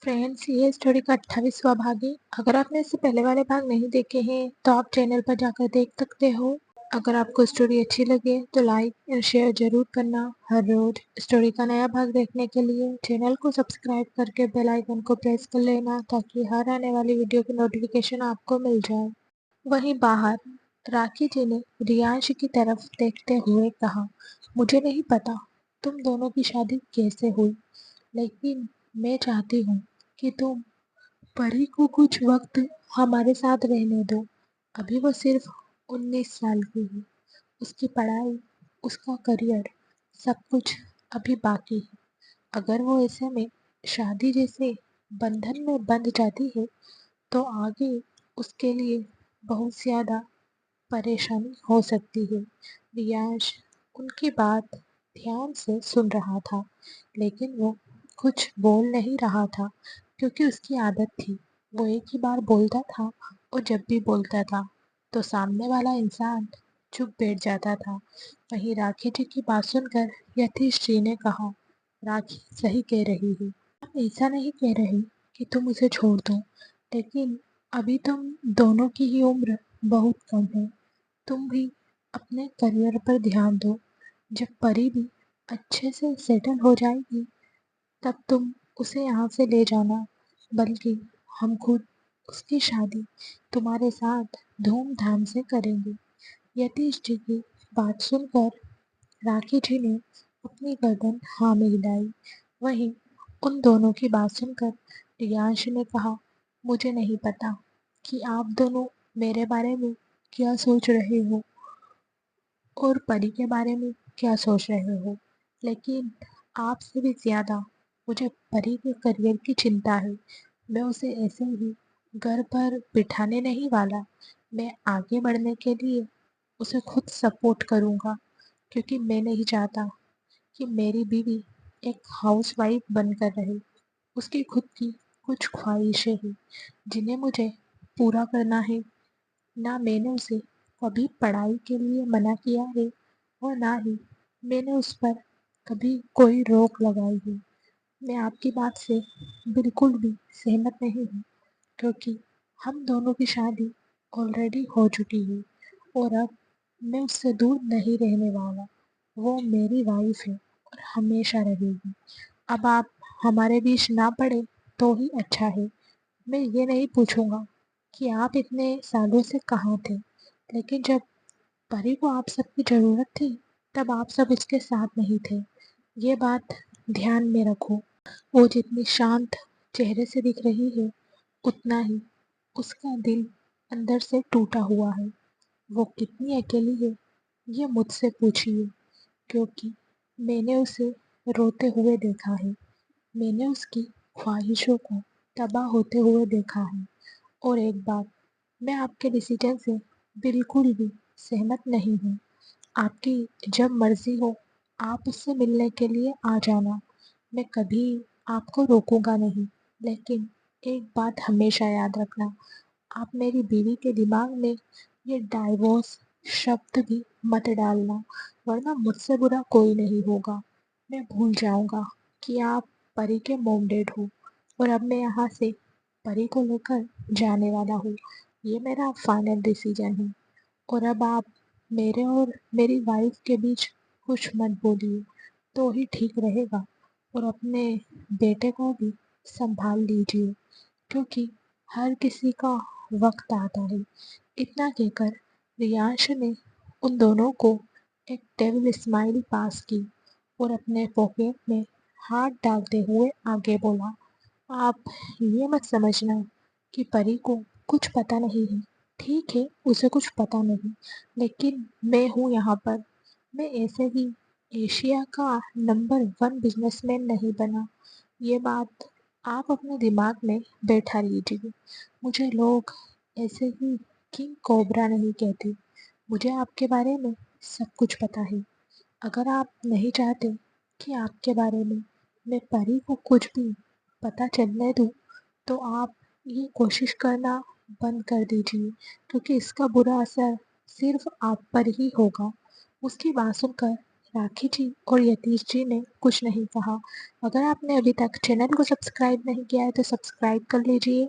Friends, ये story का 28वां भाग है। अगर आपने इससे पहले वाले भाग नहीं देखे हैं तो आप चैनल पर जाकर देख सकते हो। अगर आपको स्टोरी अच्छी लगे तो लाइक और शेयर जरूर करना। हर रोज स्टोरी का नया भाग देखने के लिए चैनल को सब्सक्राइब करके बेल आइकन को प्रेस कर लेना ताकि हर आने वाली वीडियो की नोटिफिकेशन आपको मिल जाए। वहीं बाहर राखी जी ने रियांश की तरफ देखते हुए कहा, मुझे नहीं पता तुम दोनों की शादी कैसे हुई, लेकिन मैं चाहती हूँ कि तुम परी को कुछ वक्त हमारे साथ रहने दो। अभी वो सिर्फ 19 साल की है। उसकी पढ़ाई, उसका करियर, सब कुछ अभी बाकी है। अगर वो ऐसे में शादी जैसे बंधन में बंध जाती है तो आगे उसके लिए बहुत ज़्यादा परेशानी हो सकती है। रियांश उनकी बात ध्यान से सुन रहा था, लेकिन वो कुछ बोल नहीं रहा था क्योंकि उसकी आदत थी। वो एक ही बार बोलता था और जब भी बोलता था तो सामने वाला इंसान चुप बैठ जाता था। वहीं राखी जी की बात सुनकर यतीश जी ने कहा, राखी सही कह रही है। हम ऐसा नहीं कह रहे कि तुम उसे छोड़ दो, लेकिन अभी तुम दोनों की ही उम्र बहुत कम है। तुम भी अपने करियर पर ध्यान दो। जब परी भी अच्छे से सेटल हो जाएगी तब तुम उसे यहाँ से ले जाना, बल्कि हम खुद उसकी शादी तुम्हारे साथ धूमधाम से करेंगे। यतीश जी की बात सुनकर राखी जी ने अपनी गर्दन हाँ में हिलाई। वहीं उन दोनों की बात सुनकर रियांश ने कहा, मुझे नहीं पता कि आप दोनों मेरे बारे में क्या सोच रहे हो और परी के बारे में क्या सोच रहे हो, लेकिन आपसे भी ज़्यादा मुझे परी के करियर की चिंता है। मैं उसे ऐसे ही घर पर बिठाने नहीं वाला। मैं आगे बढ़ने के लिए उसे खुद सपोर्ट करूँगा, क्योंकि मैं नहीं चाहता कि मेरी बीवी एक हाउसवाइफ बनकर रहे। उसकी खुद की कुछ ख्वाहिशें हैं जिन्हें मुझे पूरा करना है। ना मैंने उसे कभी पढ़ाई के लिए मना किया है और ना ही मैंने उस पर कभी कोई रोक लगाई है। मैं आपकी बात से बिल्कुल भी सहमत नहीं हूँ, क्योंकि हम दोनों की शादी ऑलरेडी हो चुकी है और अब मैं उससे दूर नहीं रहने वाला। वो मेरी वाइफ है और हमेशा रहेगी। अब आप हमारे बीच ना पड़े तो ही अच्छा है। मैं ये नहीं पूछूंगा कि आप इतने सालों से कहाँ थे, लेकिन जब परी को आप सबकी ज़रूरत थी तब आप सब उसके साथ नहीं थे। ये बात ध्यान में रखो। वो जितनी शांत चेहरे से दिख रही है, उतना ही उसका दिल अंदर से टूटा हुआ है। वो कितनी अकेली है ये मुझसे पूछिए, क्योंकि मैंने उसे रोते हुए देखा है। मैंने उसकी ख्वाहिशों को तबाह होते हुए देखा है। और एक बात, मैं आपके डिसीजन से बिल्कुल भी सहमत नहीं हूँ। आपकी जब मर्जी हो आप उससे मिलने के लिए आ जाना। मैं कभी आपको रोकूंगा नहीं, लेकिन एक बात हमेशा याद रखना, आप मेरी बीवी के दिमाग में ये डाइवोर्स शब्द भी मत डालना, वरना मुझसे बुरा कोई नहीं होगा। मैं भूल जाऊंगा कि आप परी के मॉम डैड हो और अब मैं यहाँ से परी को लेकर जाने वाला हूँ। ये मेरा फाइनल डिसीजन है और अब आप मेरे और मेरी वाइफ के बीच कुछ मत बोलिए तो ही ठीक रहेगा। और अपने बेटे को भी संभाल लीजिए, क्योंकि हर किसी का वक्त आता है। इतना कहकर रियांश ने उन दोनों को एक डेविल स्माइल पास की और अपने पॉकेट में हाथ डालते हुए आगे बोला, आप ये मत समझना कि परी को कुछ पता नहीं है। ठीक है, उसे कुछ पता नहीं, लेकिन मैं हूँ यहाँ पर। मैं ऐसे ही एशिया का नंबर 1 बिजनेसमैन नहीं बना। ये बात आप अपने दिमाग में बैठा लीजिए। मुझे लोग ऐसे ही किंग कोबरा नहीं कहते। मुझे आपके बारे में सब कुछ पता है। अगर आप नहीं चाहते कि आपके बारे में मैं परी को कुछ भी पता चलने दूँ, तो आप ये कोशिश करना बंद कर दीजिए, क्योंकि इसका बुरा असर सिर्फ आप पर ही होगा। उसकी बात सुनकर राखी जी और यतीश जी ने कुछ नहीं कहा। अगर आपने अभी तक चैनल को सब्सक्राइब नहीं किया है तो सब्सक्राइब कर लीजिए।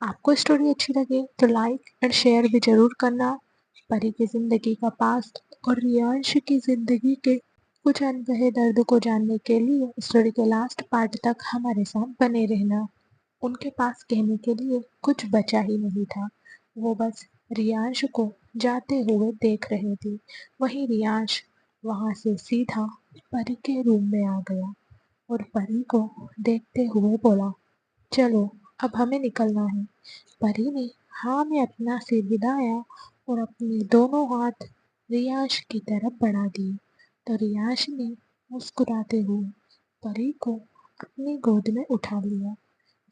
आपको स्टोरी अच्छी लगे तो लाइक एंड शेयर भी ज़रूर करना। परी की ज़िंदगी का पास्ट और रियांश की ज़िंदगी के कुछ अनकहे दर्द को जानने के लिए स्टोरी के लास्ट पार्ट तक हमारे साथ बने रहना। उनके पास कहने के लिए कुछ बचा ही नहीं था। वो बस रियांश को जाते हुए देख रहे थे। वहीं रियांश वहां से सीधा परी के रूम में आ गया और परी को देखते हुए बोला, चलो अब हमें निकलना है। परी ने हाँ में अपना सिर हिलाया और अपने दोनों हाथ रियांश की तरफ बढ़ा दिए तो रियांश ने मुस्कुराते हुए परी को अपनी गोद में उठा लिया।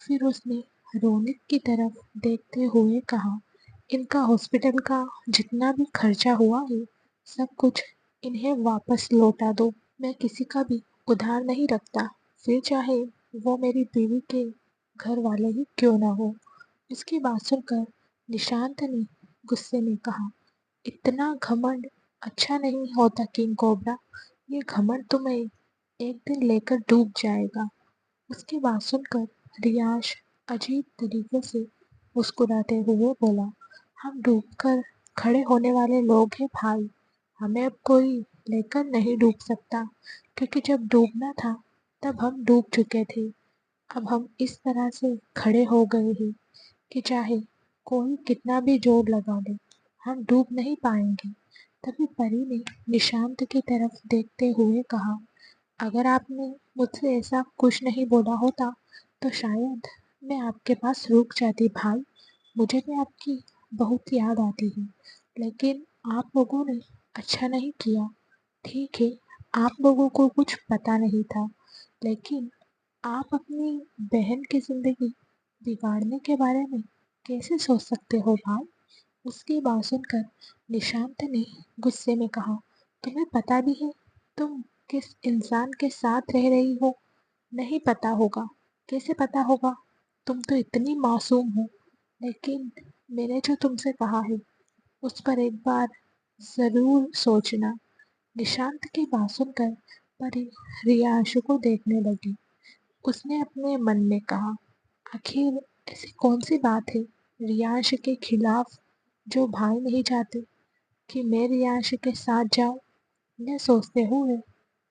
फिर उसने रोनित की तरफ देखते हुए कहा, इनका हॉस्पिटल का जितना भी खर्चा हुआ है सब कुछ इन्हें वापस लौटा दो। मैं किसी का भी उधार नहीं रखता, फिर चाहे वो मेरी बीवी के घर वाले ही क्यों ना हो। इसकी बात सुनकर निशांत ने गुस्से में कहा, इतना घमंड अच्छा नहीं होता किंग कोबरा। ये घमंड तुम्हें एक दिन लेकर डूब जाएगा। उसकी बात सुनकर रियाश अजीब तरीके से मुस्कुराते हुए बोला, हम डूबकर खड़े होने वाले लोग हैं भाई। हमें अब कोई लेकर नहीं डूब सकता, क्योंकि जब डूबना था तब हम डूब चुके थे। अब हम इस तरह से खड़े हो गए हैं कि चाहे कोई कितना भी जोर लगा ले हम डूब नहीं पाएंगे। तभी परी ने निशांत की तरफ देखते हुए कहा, अगर आपने मुझसे ऐसा कुछ नहीं बोला होता तो शायद मैं आपके पास रुक जाती भाई। मुझे भी आपकी बहुत याद आती है, लेकिन आप लोगों ने अच्छा नहीं किया। ठीक है, आप लोगों को कुछ पता नहीं था, लेकिन आप अपनी बहन की जिंदगी बिगाड़ने के बारे में कैसे सोच सकते हो भाई। उसकी बात सुनकर निशांत ने गुस्से में कहा, तुम्हें पता भी है तुम किस इंसान के साथ रह रही हो? नहीं पता होगा, कैसे पता होगा? तुम तो इतनी मासूम हो। लेकिन मैंने जो तुमसे कहा है उस पर एक बार जरूर सोचना। निशांत की बात सुनकर परी रियांशु को देखने लगी। उसने अपने मन में कहा, आखिर ऐसी कौन सी बात है रियांश के खिलाफ जो भाई नहीं चाहते कि मैं रियांश के साथ जाऊं। यह सोचते हुए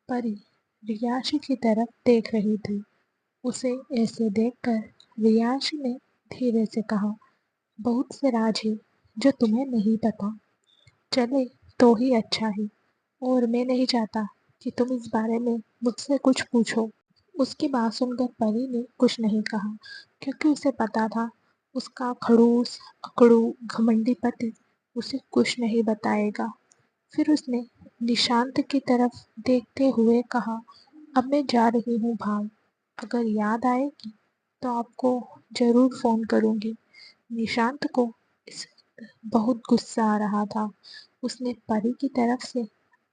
परी रियांश की तरफ देख रही थी। उसे ऐसे देखकर रियांश ने धीरे से कहा, बहुत से राज है जो तुम्हें नहीं पता। चले तो ही अच्छा है, और मैं नहीं चाहता कि तुम इस बारे में मुझसे कुछ पूछो। उसकी बात सुनकर परी ने कुछ नहीं कहा, क्योंकि उसे पता था उसका खड़ूस अकड़ू घमंडी पति उसे कुछ नहीं बताएगा। फिर उसने निशांत की तरफ देखते हुए कहा, अब मैं जा रही हूँ भाई। अगर याद आएगी तो आपको जरूर फोन करूँगी। निशांत को इस बहुत गुस्सा आ रहा था। उसने परी की तरफ से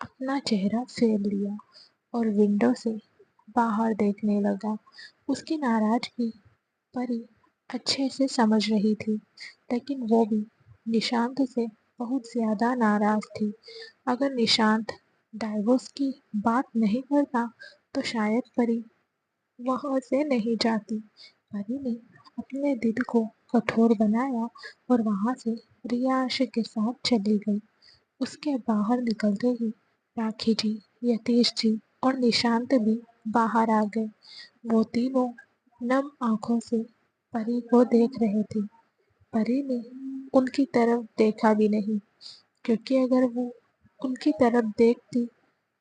अपना चेहरा फेर लिया और विंडो से बाहर देखने लगा। उसकी नाराजगी परी अच्छे से समझ रही थी, लेकिन वो भी निशांत से बहुत ज़्यादा नाराज थी। अगर निशांत डाइवोर्स की बात नहीं करता तो शायद परी वहाँ से नहीं जाती। परी ने अपने दिल को कठोर बनाया और वहाँ से रियाश के साथ चली गई। उसके बाहर निकलते ही राखी जी, यतीश जी और निशांत भी बाहर आ गए। वो तीनों नम आंखों से परी को देख रहे थे। परी ने उनकी तरफ देखा भी नहीं, क्योंकि अगर वो उनकी तरफ देखती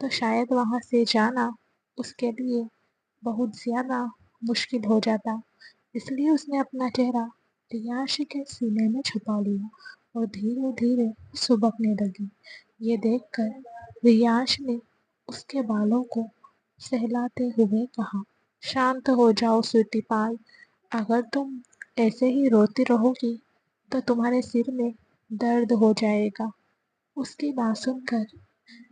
तो शायद वहाँ से जाना उसके लिए बहुत ज़्यादा मुश्किल हो जाता। इसलिए उसने अपना चेहरा रियांश के सीने में छुपा लिया और धीरे धीरे सुबकने लगी। ये देखकर रियांश ने उसके बालों को सहलाते हुए कहा, शांत हो जाओ स्वीटी पाई। अगर तुम ऐसे ही रोती रहोगी तो तुम्हारे सिर में दर्द हो जाएगा। उसकी बात सुनकर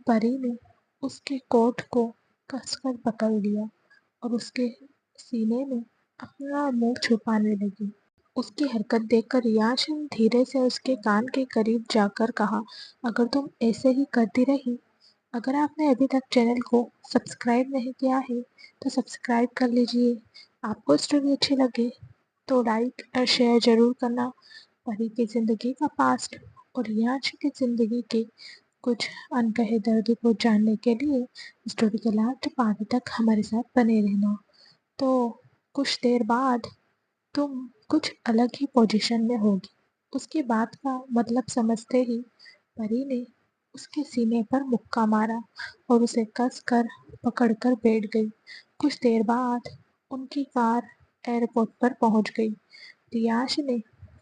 परी ने उसके कोट को कसकर पकड़ लिया और उसके सीने में अपना मुंह छुपाने लगी। उसकी हरकत देखकर रियांश ने धीरे से उसके कान के करीब जाकर कहा, अगर तुम ऐसे ही करती रही अगर आपने अभी तक चैनल को सब्सक्राइब नहीं किया है तो सब्सक्राइब कर लीजिए। आपको स्टोरी अच्छी लगे तो लाइक और शेयर ज़रूर करना। परी की ज़िंदगी का पास्ट और रियांश की ज़िंदगी के कुछ अनकहे दर्द को जानने के लिए स्टोरी के लास्ट पार्ट तक हमारे साथ बने रहना। तो कुछ देर बाद तुम कुछ अलग ही पोजीशन में होगी। उसकी बात का मतलब समझते ही परी ने उसके सीने पर मुक्का मारा और उसे कस कर पकड़ कर बैठ गई। कुछ देर बाद उनकी कार एयरपोर्ट पर पहुंच गई। रियाश ने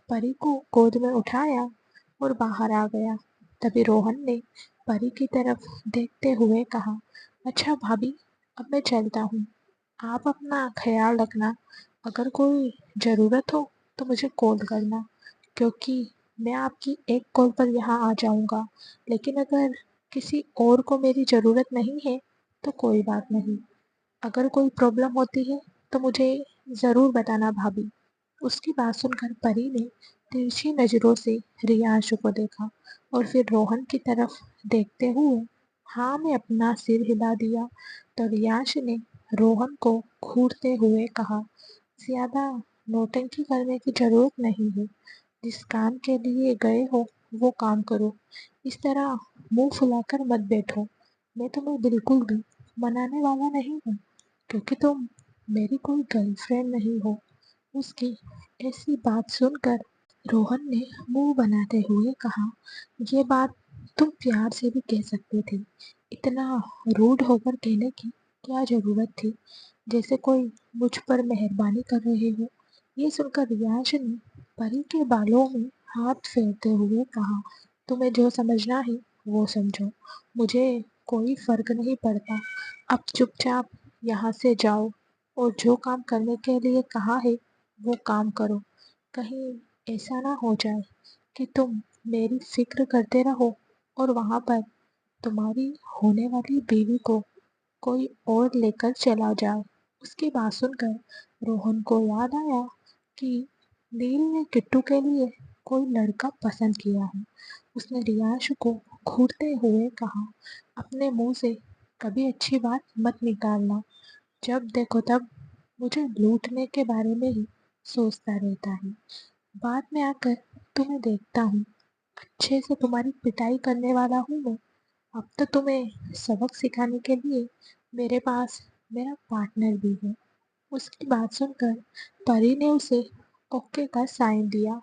परी को गोद में उठाया और बाहर आ गया। तभी रोहन ने परी की तरफ देखते हुए कहा, अच्छा भाभी, अब मैं चलता हूँ। आप अपना ख्याल रखना। अगर कोई ज़रूरत हो तो मुझे कॉल करना, क्योंकि मैं आपकी एक कॉल पर यहाँ आ जाऊँगा। लेकिन अगर किसी और को मेरी ज़रूरत नहीं है तो कोई बात नहीं। अगर कोई प्रॉब्लम होती है तो मुझे ज़रूर बताना भाभी। उसकी बात सुनकर परी ने तिरछी नज़रों से रियांशु को देखा और फिर रोहन की तरफ देखते हुए हाँ में अपना सिर हिला दिया। तो रियांश ने रोहन को घूरते हुए कहा, ज़्यादा नौटंकी करने की ज़रूरत नहीं है। जिस काम के लिए गए हो वो काम करो। इस तरह मुंह फुलाकर मत बैठो। मैं तुम्हें बिल्कुल भी मनाने वाला नहीं हूँ, क्योंकि तुम मेरी कोई गर्लफ्रेंड नहीं हो। उसकी ऐसी बात सुनकर रोहन ने मुंह बनाते हुए कहा, ये बात तुम प्यार से भी कह सकते थे। इतना रूड होकर कहने की क्या जरूरत थी, जैसे कोई मुझ पर मेहरबानी कर रहे हो। ये सुनकर रियांश ने परी के बालों में हाथ फेरते हुए कहा, तुम्हें जो समझना है वो समझो। मुझे कोई फर्क नहीं पड़ता। अब चुपचाप यहाँ से जाओ और जो काम करने के लिए कहा है वो काम करो। कहीं ऐसा ना हो जाए कि तुम मेरी फिक्र करते रहो और वहाँ पर तुम्हारी होने वाली बीवी को कोई और लेकर चला जाए। उसकी बात सुनकर रोहन को याद आया कि नील ने किट्टू के लिए कोई लड़का पसंद किया है। उसने रियांश को घूरते हुए कहा, अपने मुंह से कभी अच्छी बात मत निकालना। जब देखो तब मुझे लूटने के बारे में ही सोचता रहता है। बाद में आकर तुम्हें देखता हूँ। अच्छे से तुम्हारी पिटाई करने वाला हूँ मैं। अब तो तुम्हें सबक सिखाने के लिए मेरे पास मेरा पार्टनर भी है। उसकी बात सुनकर परी ने उसे ओके का साइन दिया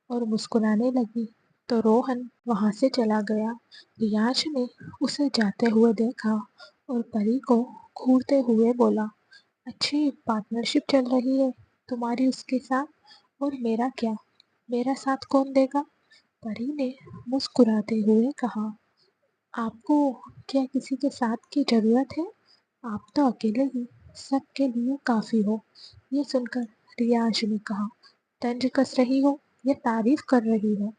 और मुस्कुराने लगी। तो रोहन वहां से चला गया। रियांश ने उसे जाते हुए देखा और परी को घूरते हुए बोला, अच्छी पार्टनरशिप चल रही है तुम्हारी उसके साथ, और मेरा क्या? मेरा साथ कौन देगा? परी ने मुस्कुराते हुए कहा, आपको क्या किसी के साथ की ज़रूरत है? आप तो अकेले ही सबके लिए काफ़ी हो। ये सुनकर रियांश ने कहा, तंज कस रही हो या तारीफ कर रही हो?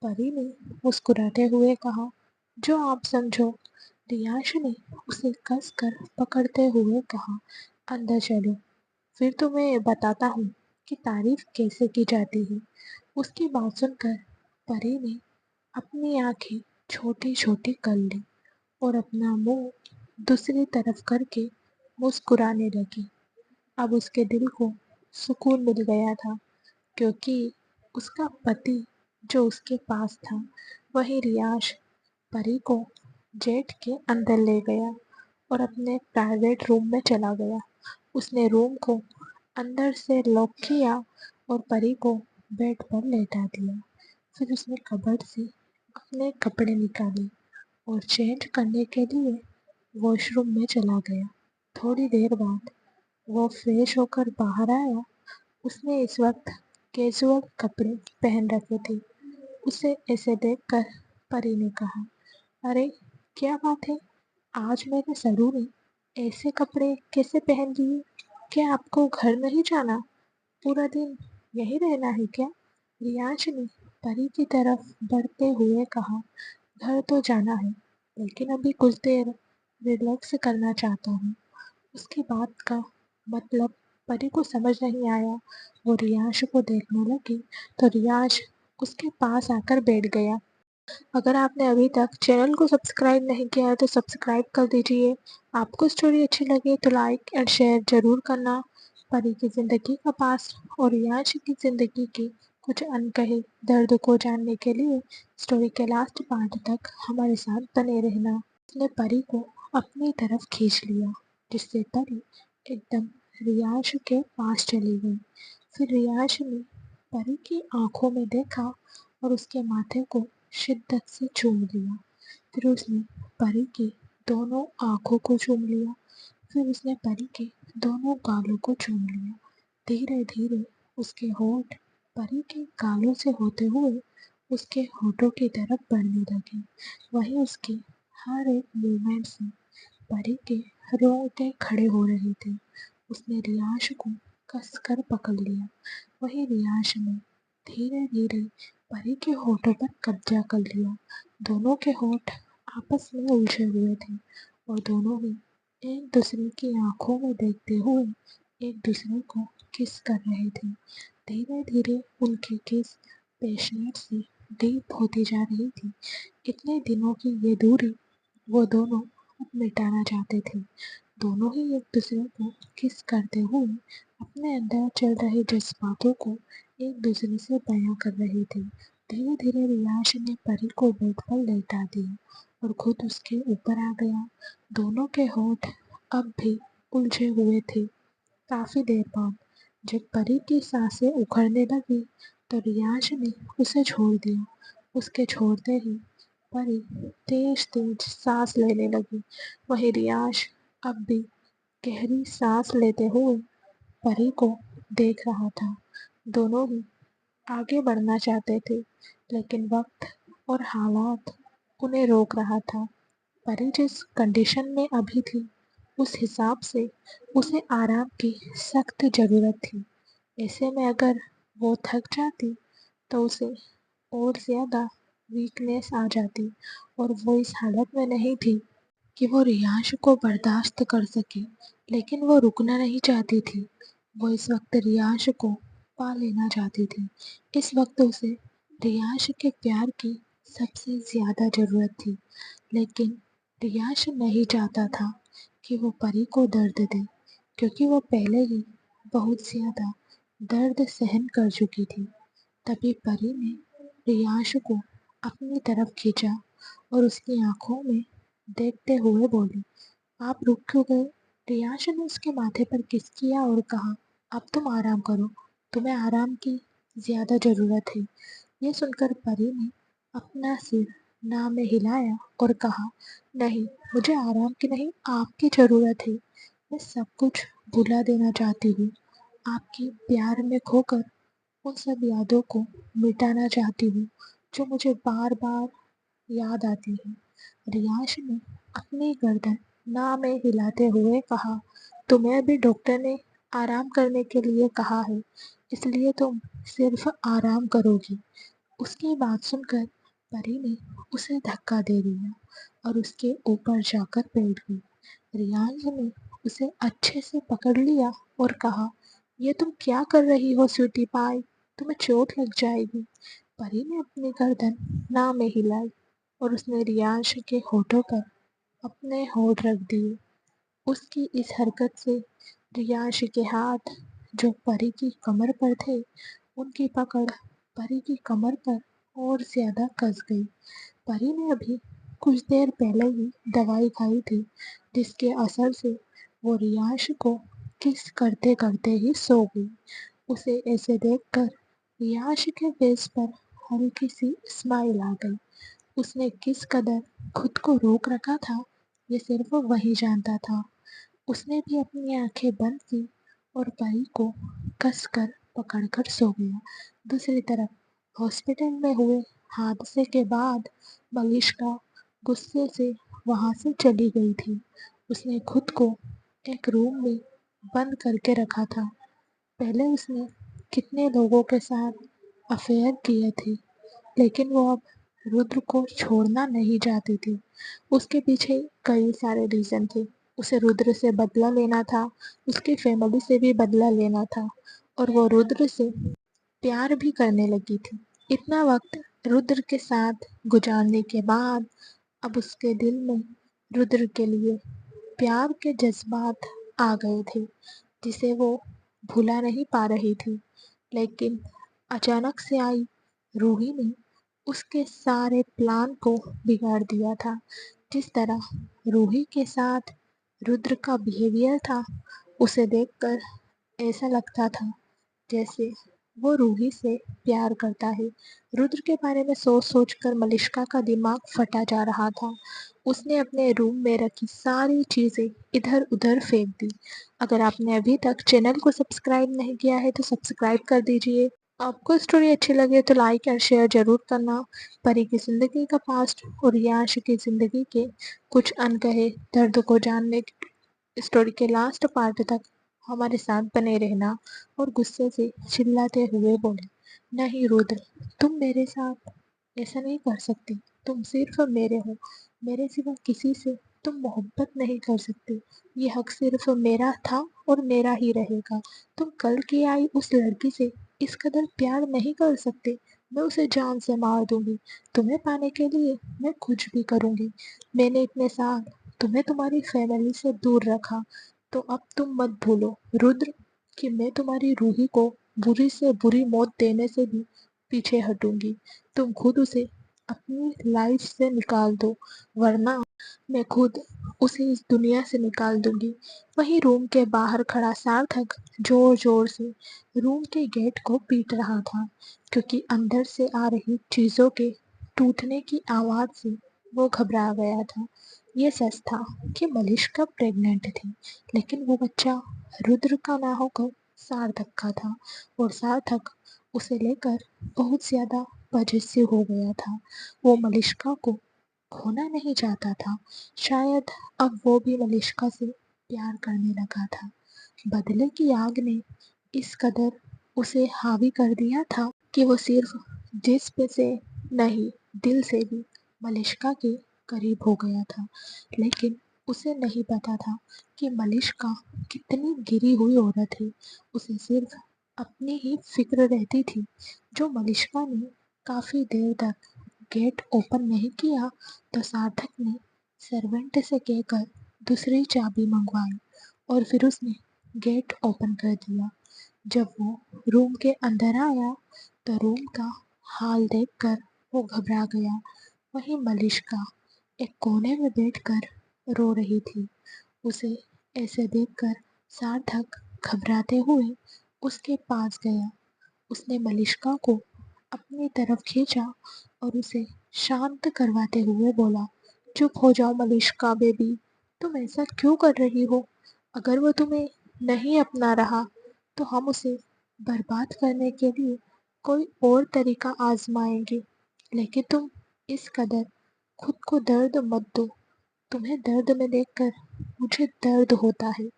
परी ने मुस्कुराते हुए कहा, जो आप समझो। रियांश ने उसे कस कर पकड़ते हुए कहा, अंदर चलो, फिर तुम्हें बताता हूँ कि तारीफ कैसे की जाती है। उसकी बात सुनकर परी ने अपनी आंखें छोटी छोटी कर ली और अपना मुंह दूसरी तरफ करके मुस्कुराने लगी। अब उसके दिल को सुकून मिल गया था, क्योंकि उसका पति जो उसके पास था वही रियाश परी को जेट के अंदर ले गया और अपने प्राइवेट रूम में चला गया। उसने रूम को अंदर से लॉक किया और परी को बेड पर लेटा दिया। फिर उसने कबर्ड से अपने कपड़े निकाले और चेंज करने के लिए वॉशरूम में चला गया। थोड़ी देर बाद वो फ्रेश होकर बाहर आया। उसने इस वक्त कैजुअल कपड़े पहन रखे थे। उसे ऐसे देखकर परी ने कहा, अरे क्या बात है, आज मेरे सरू ने ऐसे कपड़े कैसे पहन लिए? क्या आपको घर नहीं जाना? पूरा दिन यहीं रहना है क्या? रियांश ने परी की तरफ बढ़ते हुए कहा, घर तो जाना है, लेकिन अभी कुछ देर रिलैक्स करना चाहता हूँ। उसकी बात का मतलब परी को समझ नहीं आया। वो रियांश को देखने लगी तो रियांश उसके पास आकर बैठ गया। अगर आपने अभी तक चैनल को सब्सक्राइब नहीं किया है तो सब्सक्राइब कर दीजिए। आपको स्टोरी अच्छी लगे तो लाइक एंड शेयर ज़रूर करना। परी की ज़िंदगी का पास्ट और रियाज की ज़िंदगी के कुछ अनकहे दर्द को जानने के लिए स्टोरी के लास्ट पार्ट तक हमारे साथ बने रहना। उसने परी को अपनी तरफ खींच लिया, जिससे परी एकदम रियाज के पास चली गई। फिर रियाज ने परी की आंखों में देखा और उसके माथे को शिद्दत से चूम लिया। फिर उसने परी की दोनों आंखों को चूम लिया। फिर उसने परी के दोनों गालों को चूम लिया। धीरे धीरे उसके होंठ परी के गालों से होते हुए उसके होठों की तरफ बढ़ने लगे। वहीं उसके हर एक मूवमेंट से परी के रोंगटे खड़े हो रहे थे। उसने रियाज को कसकर पकड़ लिया। वहीं रियाज ने धीरे धीरे परी के होठों पर कब्जा कर लिया। दोनों के होठ आपस में उलझे हुए थे और दोनों ही एक दूसरे की आंखों में देखते हुए एक दूसरे को किस कर रहे थे। धीरे धीरे उनकी किस पैशनेट सी डीप होती जा रही थी। इतने दिनों की ये दूरी वो दोनों अब मिटाना चाहते थे। दोनों ही एक दूसरे को किस करते हुए अपने अंदर चल रहे जज्बातों को एक दूसरे से बयां कर रहे थे। धीरे धीरे रियाज ने परी को बेड पर लेटा दिया और खुद उसके ऊपर आ गया। दोनों के होठ अब भी उलझे हुए थे। काफी देर बाद जब परी की सांसें उखड़ने लगी तो रियाज ने उसे छोड़ दिया। उसके छोड़ते ही परी तेज तेज सांस लेने लगी। वही रियाज अब भी गहरी सांस लेते हुए परी को देख रहा था। दोनों ही आगे बढ़ना चाहते थे, लेकिन वक्त और हालात उन्हें रोक रहा था। परी जिस कंडीशन में अभी थी, उस हिसाब से उसे आराम की सख्त ज़रूरत थी। ऐसे में अगर वो थक जाती तो उसे और ज़्यादा वीकनेस आ जाती और वो इस हालत में नहीं थी कि वो रियाज को बर्दाश्त कर सके। लेकिन वो रुकना नहीं चाहती थी। वो इस वक्त रियाज को पा लेना चाहती थी। इस वक्त उसे रियाज के प्यार की सबसे ज़्यादा ज़रूरत थी। लेकिन रियाज नहीं चाहता था कि वो परी को दर्द दे, क्योंकि वो पहले ही बहुत ज़्यादा दर्द सहन कर चुकी थी। तभी परी ने रियाज को अपनी तरफ खींचा और उसकी आंखों में देखते हुए बोली, आप रुक क्यों गए? रियाज ने उसके माथे पर किस किया और कहा, अब तुम आराम करो, तुम्हें आराम की ज़्यादा ज़रूरत है। ये सुनकर परी ने अपना सिर ना में हिलाया और कहा, नहीं, मुझे आराम की नहीं, आपकी ज़रूरत है। मैं सब कुछ भुला देना चाहती हूँ। आपके प्यार में खोकर उन सब यादों को मिटाना चाहती हूँ जो मुझे बार बार याद आती है। रियाज ने अपनी गर्दन ना में हिलाते हुए कहा, तुम्हें अभी डॉक्टर ने आराम करने के लिए कहा है, इसलिए तुम सिर्फ आराम करोगी। उसकी बात सुनकर परी ने उसे धक्का दे दिया और उसके ऊपर जाकर बैठ गई। रियाज ने उसे अच्छे से पकड़ लिया और कहा, ये तुम क्या कर रही हो स्वीटी पाई, तुम्हें चोट लग जाएगी। परी ने अपनी गर्दन ना में हिलाई और उसने रियाज के होठों पर अपने होठ रख दिए। उसकी इस हरकत से रियाज के हाथ जो परी की कमर पर थे, उनकी पकड़ परी की कमर पर और ज्यादा कस गई। परी ने अभी कुछ देर पहले ही दवाई खाई थी, जिसके असर से वो रियाज को किस करते करते ही सो गई। उसे ऐसे देखकर रियाज के फेस पर हल्की सी स्माइल आ गई। उसने किस कदर खुद को रोक रखा था, ये सिर्फ वही जानता था। उसने भी अपनी आंखें बंद की और परी को कसकर पकड़कर सो गया। दूसरी तरफ हॉस्पिटल में हुए हादसे के बाद मलिष्का गुस्से से वहां से चली गई थी। उसने खुद को एक रूम में बंद करके रखा था। पहले उसने कितने लोगों के साथ अफेयर किए थे, लेकिन वो अब रुद्र को छोड़ना नहीं चाहती थी। उसके पीछे कई सारे रीजन थे। उसे रुद्र से बदला लेना था, उसकी फैमिली से भी बदला लेना था और वो रुद्र से प्यार भी करने लगी थी। इतना वक्त रुद्र के साथ गुजारने के बाद अब उसके दिल में रुद्र के लिए प्यार के जज्बात आ गए थे, जिसे वो भुला नहीं पा रही थी। लेकिन अचानक से आई रूही ने उसके सारे प्लान को बिगाड़ दिया था। जिस तरह रूही के साथ रुद्र का बिहेवियर था, उसे देखकर ऐसा लगता था जैसे वो रूही से प्यार करता है। रुद्र के बारे में सोच सोच कर मलिष्का का दिमाग फटा जा रहा था। उसने अपने रूम में रखी सारी चीज़ें इधर उधर फेंक दी। अगर आपने अभी तक चैनल को सब्सक्राइब नहीं किया है तो सब्सक्राइब कर दीजिए। आपको स्टोरी अच्छी लगे तो लाइक और शेयर जरूर करना। परी की जिंदगी का पास्ट और याश की जिंदगी के कुछ अनकहे दर्द को जानने स्टोरी के लास्ट पार्ट तक हमारे साथ बने रहना। और गुस्से से चिल्लाते हुए बोले, नहीं रुद्र, तुम मेरे साथ ऐसा नहीं कर सकती। तुम सिर्फ मेरे हो, मेरे सिवा किसी से तुम मोहब्बत नहीं कर सकते। ये हक सिर्फ मेरा था और मेरा ही रहेगा। तुम कल की आई उस लड़की से इस कदर प्यार नहीं कर सकते। मैं उसे जान से मार दूंगी। तुम्हें पाने के लिए मैं कुछ भी करूंगी। मैंने इतने साल तुम्हें तुम्हारी फैमिली से दूर रखा, तो अब तुम मत भूलो रुद्र कि मैं तुम्हारी रूही को बुरी से बुरी मौत देने से भी पीछे हटूंगी। तुम खुद उसे अपनी लाइफ से निकाल दो, वरना मैं खुद उसे इस दुनिया से निकाल दूंगी। वहीं रूम के बाहर खड़ा सार्थक जोर जोर से रूम के गेट को पीट रहा था, क्योंकि अंदर से आ रही चीजों के टूटने की आवाज से वो घबरा गया था। ये सच था कि मलिष्का प्रेग्नेंट थी, लेकिन वो बच्चा रुद्र का ना होकर सार्थक का था, और सार्थक उसे लेकर बहुत ज्यादा पजेसिव हो गया था। वो मलिष्का को खोना नहीं चाहता था। शायद अब वो भी मलिष्का से प्यार करने लगा था। बदले की आग ने इस कदर उसे हावी कर दिया था कि वो सिर्फ जिस्म से नहीं, दिल से भी मलिष्का के करीब हो गया था। लेकिन उसे नहीं पता था कि मलिष्का कितनी गिरी हुई औरत है। उसे सिर्फ अपनी ही फिक्र रहती थी। जो मलिष्का ने काफी देर तक गेट ओपन नहीं किया, तो सार्थक ने सर्वेंट से कहकर दूसरी चाबी मंगवाई और फिर उसने गेट ओपन कर दिया। जब वो रूम के अंदर आया, तो रूम का हाल देखकर वो घबरा गया। वहीं मलिष्का एक कोने में बैठकर रो रही थी। उसे ऐसे देखकर सार्थक घबराते हुए उसके पास गया। उसने मलिष्का को अपनी तरफ खींचा और उसे शांत करवाते हुए बोला, चुप हो जाओ मलिष्का बेबी, तुम ऐसा क्यों कर रही हो? अगर वो तुम्हें नहीं अपना रहा, तो हम उसे बर्बाद करने के लिए कोई और तरीका आजमाएंगे। लेकिन तुम इस कदर खुद को दर्द मत दो। तुम्हें दर्द में देखकर मुझे दर्द होता है।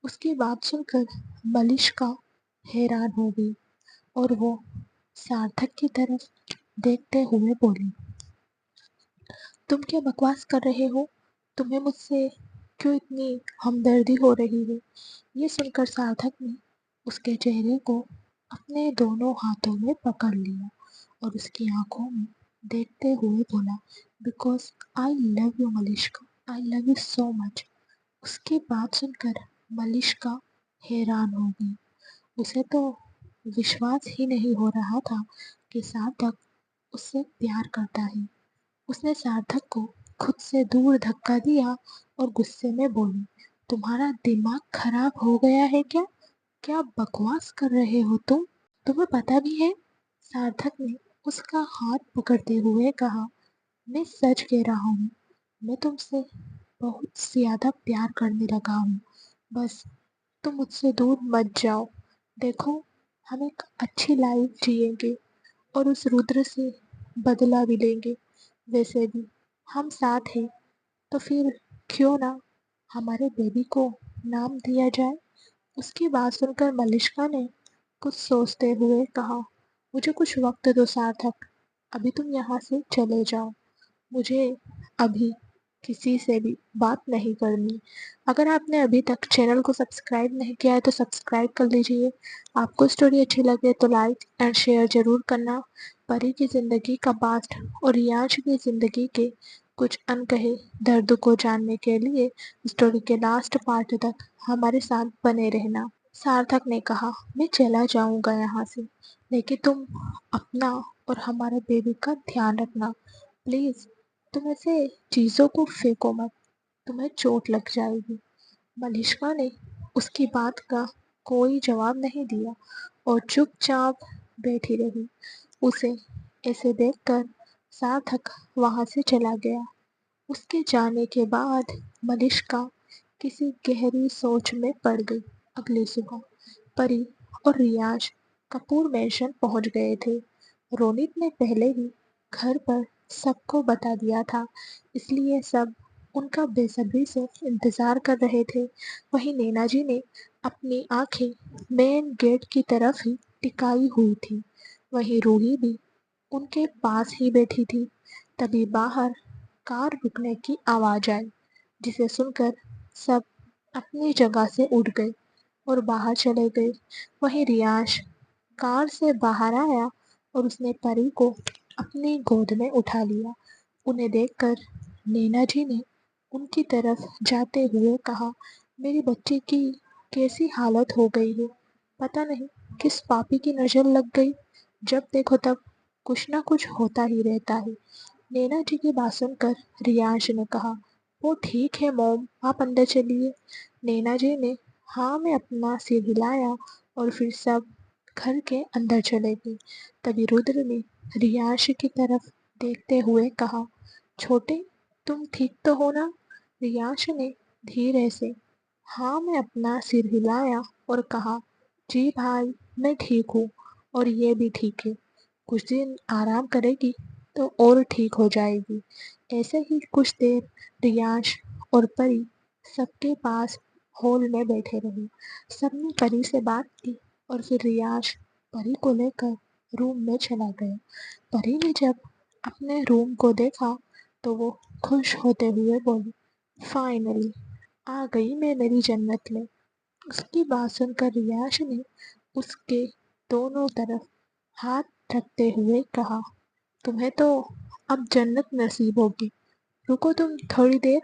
उसकी बात सुनकर मलिष्का हैरान हो गई और वो सार्थक की तरफ देखते हुए बोली, तुम क्या बकवास कर रहे हो? तुम्हें मुझसे क्यों इतनी हमदर्दी हो रही है? ये सुनकर सार्थक ने उसके चेहरे को अपने दोनों हाथों में पकड़ लिया और उसकी आंखों में देखते हुए बोला, because I love you Malishka, I love you so much. उसकी बात सुनकर मलिष्का हैरान हो गई। उसे तो विश्वास ही नहीं हो रहा था कि सार्थक उससे प्यार करता है। उसने सार्थक को खुद से दूर धक्का दिया और गुस्से में बोली, तुम्हारा दिमाग खराब हो गया है क्या? क्या बकवास कर रहे हो तुम? तुम्हें पता भी है? सार्थक ने उसका हाथ पकड़ते हुए कहा, मैं सच कह रहा हूँ। मैं तुमसे बहुत ज्यादा प्यार करने लगा हूँ। बस तुम मुझसे दूर मत जाओ। देखो, हम एक अच्छी लाइफ जिएंगे और उस रुद्र से बदला भी लेंगे। वैसे भी हम साथ हैं, तो फिर क्यों ना हमारे बेबी को नाम दिया जाए। उसकी बात सुनकर मलिष्का ने कुछ सोचते हुए कहा, मुझे कुछ वक्त दो सार्थक, अभी तुम यहाँ से चले जाओ। मुझे अभी किसी से भी बात नहीं करनी। अगर आपने अभी तक चैनल को सब्सक्राइब नहीं किया है तो सब्सक्राइब कर लीजिए। आपको स्टोरी अच्छी लगे तो लाइक एंड शेयर ज़रूर करना। परी की ज़िंदगी का पास्ट और रियांश की ज़िंदगी के कुछ अनकहे दर्द को जानने के लिए स्टोरी के लास्ट पार्ट तक हमारे साथ बने रहना। सार्थक ने कहा, मैं चला जाऊंगा यहाँ से, लेकिन तुम अपना और हमारे बेबी का ध्यान रखना प्लीज। तुम ऐसे चीजों को फेंको मत, तुम्हें चोट लग जाएगी। मलिष्का ने उसकी बात का कोई जवाब नहीं दिया और चुपचाप बैठी रही। उसे ऐसे देखकर सार्थक वहां से चला गया। उसके जाने के बाद मलिष्का किसी गहरी सोच में पड़ गई। अगली सुबह परी और रियाज कपूर मैंशन पहुंच गए थे। रोनित ने पहले ही घर पर सबको बता दिया था, इसलिए सब उनका बेसब्री से इंतजार कर रहे थे। वहीं नैना जी ने अपनी आंखें मेन गेट की तरफ ही टिकाई हुई थी। वहीं रूही भी उनके पास ही बैठी थी। तभी बाहर कार रुकने की आवाज आई, जिसे सुनकर सब अपनी जगह से उठ गए और बाहर चले गए। वहीं रियांश कार से बाहर आया और उसने परी को अपनी गोद में उठा लिया। उन्हें देखकर नैना जी ने उनकी तरफ जाते हुए कहा, मेरी बच्ची की कैसी हालत हो गई है, पता नहीं किस पापी की नजर लग गई। जब देखो तब कुछ ना कुछ होता ही रहता है। नैना जी की बात सुनकर रियांश ने कहा, वो ठीक है मॉम, आप अंदर चलिए। नैना जी ने हाँ में अपना सिर हिलाया और फिर सब घर के अंदर चले गए। तभी रुद्र ने रियांश की तरफ देखते हुए कहा, छोटे, तुम ठीक तो हो ना? रियांश ने धीरे से हाँ में अपना सिर हिलाया और कहा, जी भाई, मैं ठीक हूँ और ये भी ठीक है। कुछ दिन आराम करेगी तो और ठीक हो जाएगी। ऐसे ही कुछ देर रियांश और परी सबके पास हॉल में बैठे रहे। सबने परी से बात की और फिर रियांश परी को लेकर रूम में चला गया। परी ने जब अपने रूम को देखा तो वो खुश होते हुए बोली, फाइनली आ गई मैं मेरी जन्नत में। उसकी बात सुनकर रियांश ने उसके दोनों तरफ हाथ रखते हुए कहा, तुम्हें तो अब जन्नत नसीब होगी, रुको तुम थोड़ी देर।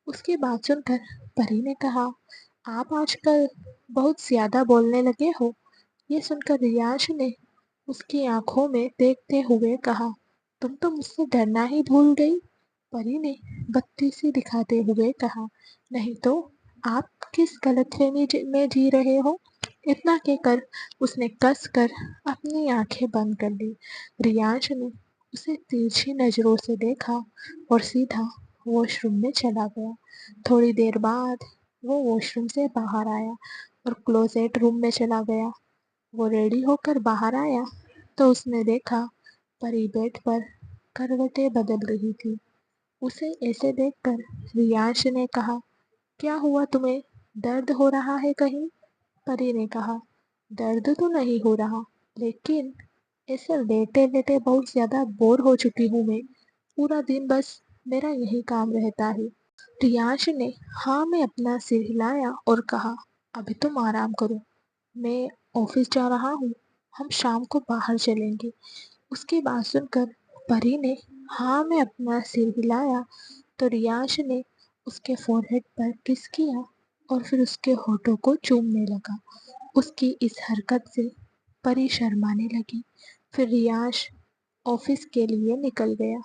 उसकी बात सुनकर परी ने कहा, आप आजकल बहुत ज्यादा बोलने लगे हो। ये सुनकर रियांश ने उसकी आंखों में देखते हुए कहा, तुम तो मुझसे डरना ही भूल गई। परी ने बत्ती सी दिखाते हुए कहा, नहीं तो आप किस गलतफहमी में जी रहे हो? इतना कहकर उसने कस कर अपनी आंखें बंद कर ली। रियांश ने उसे तिरछी नजरों से देखा और सीधा वॉशरूम में चला गया। थोड़ी देर बाद वो वॉशरूम से बाहर आया और क्लोजेट रूम में चला गया। वो रेडी होकर बाहर आया तो उसने देखा परी बेड पर करवटें बदल रही थी। उसे ऐसे देखकर रियांश ने कहा, क्या हुआ तुम्हें, दर्द हो रहा है कहीं? परी ने कहा, दर्द तो नहीं हो रहा, लेकिन ऐसे लेटे लेटे बहुत ज्यादा बोर हो चुकी हूँ मैं। पूरा दिन बस मेरा यही काम रहता है। रियांश ने हाँ में अपना सिर हिलाया और कहा, अभी तुम आराम करो, मैं ऑफिस जा रहा हूँ, हम शाम को बाहर चलेंगे। उसकी बात सुनकर परी ने हाँ में अपना सिर हिलाया तो रियांश ने उसके फोरहेड पर किस किया और फिर उसके होठों को चूमने लगा। उसकी इस हरकत से परी शर्माने लगी। फिर रियांश ऑफिस के लिए निकल गया।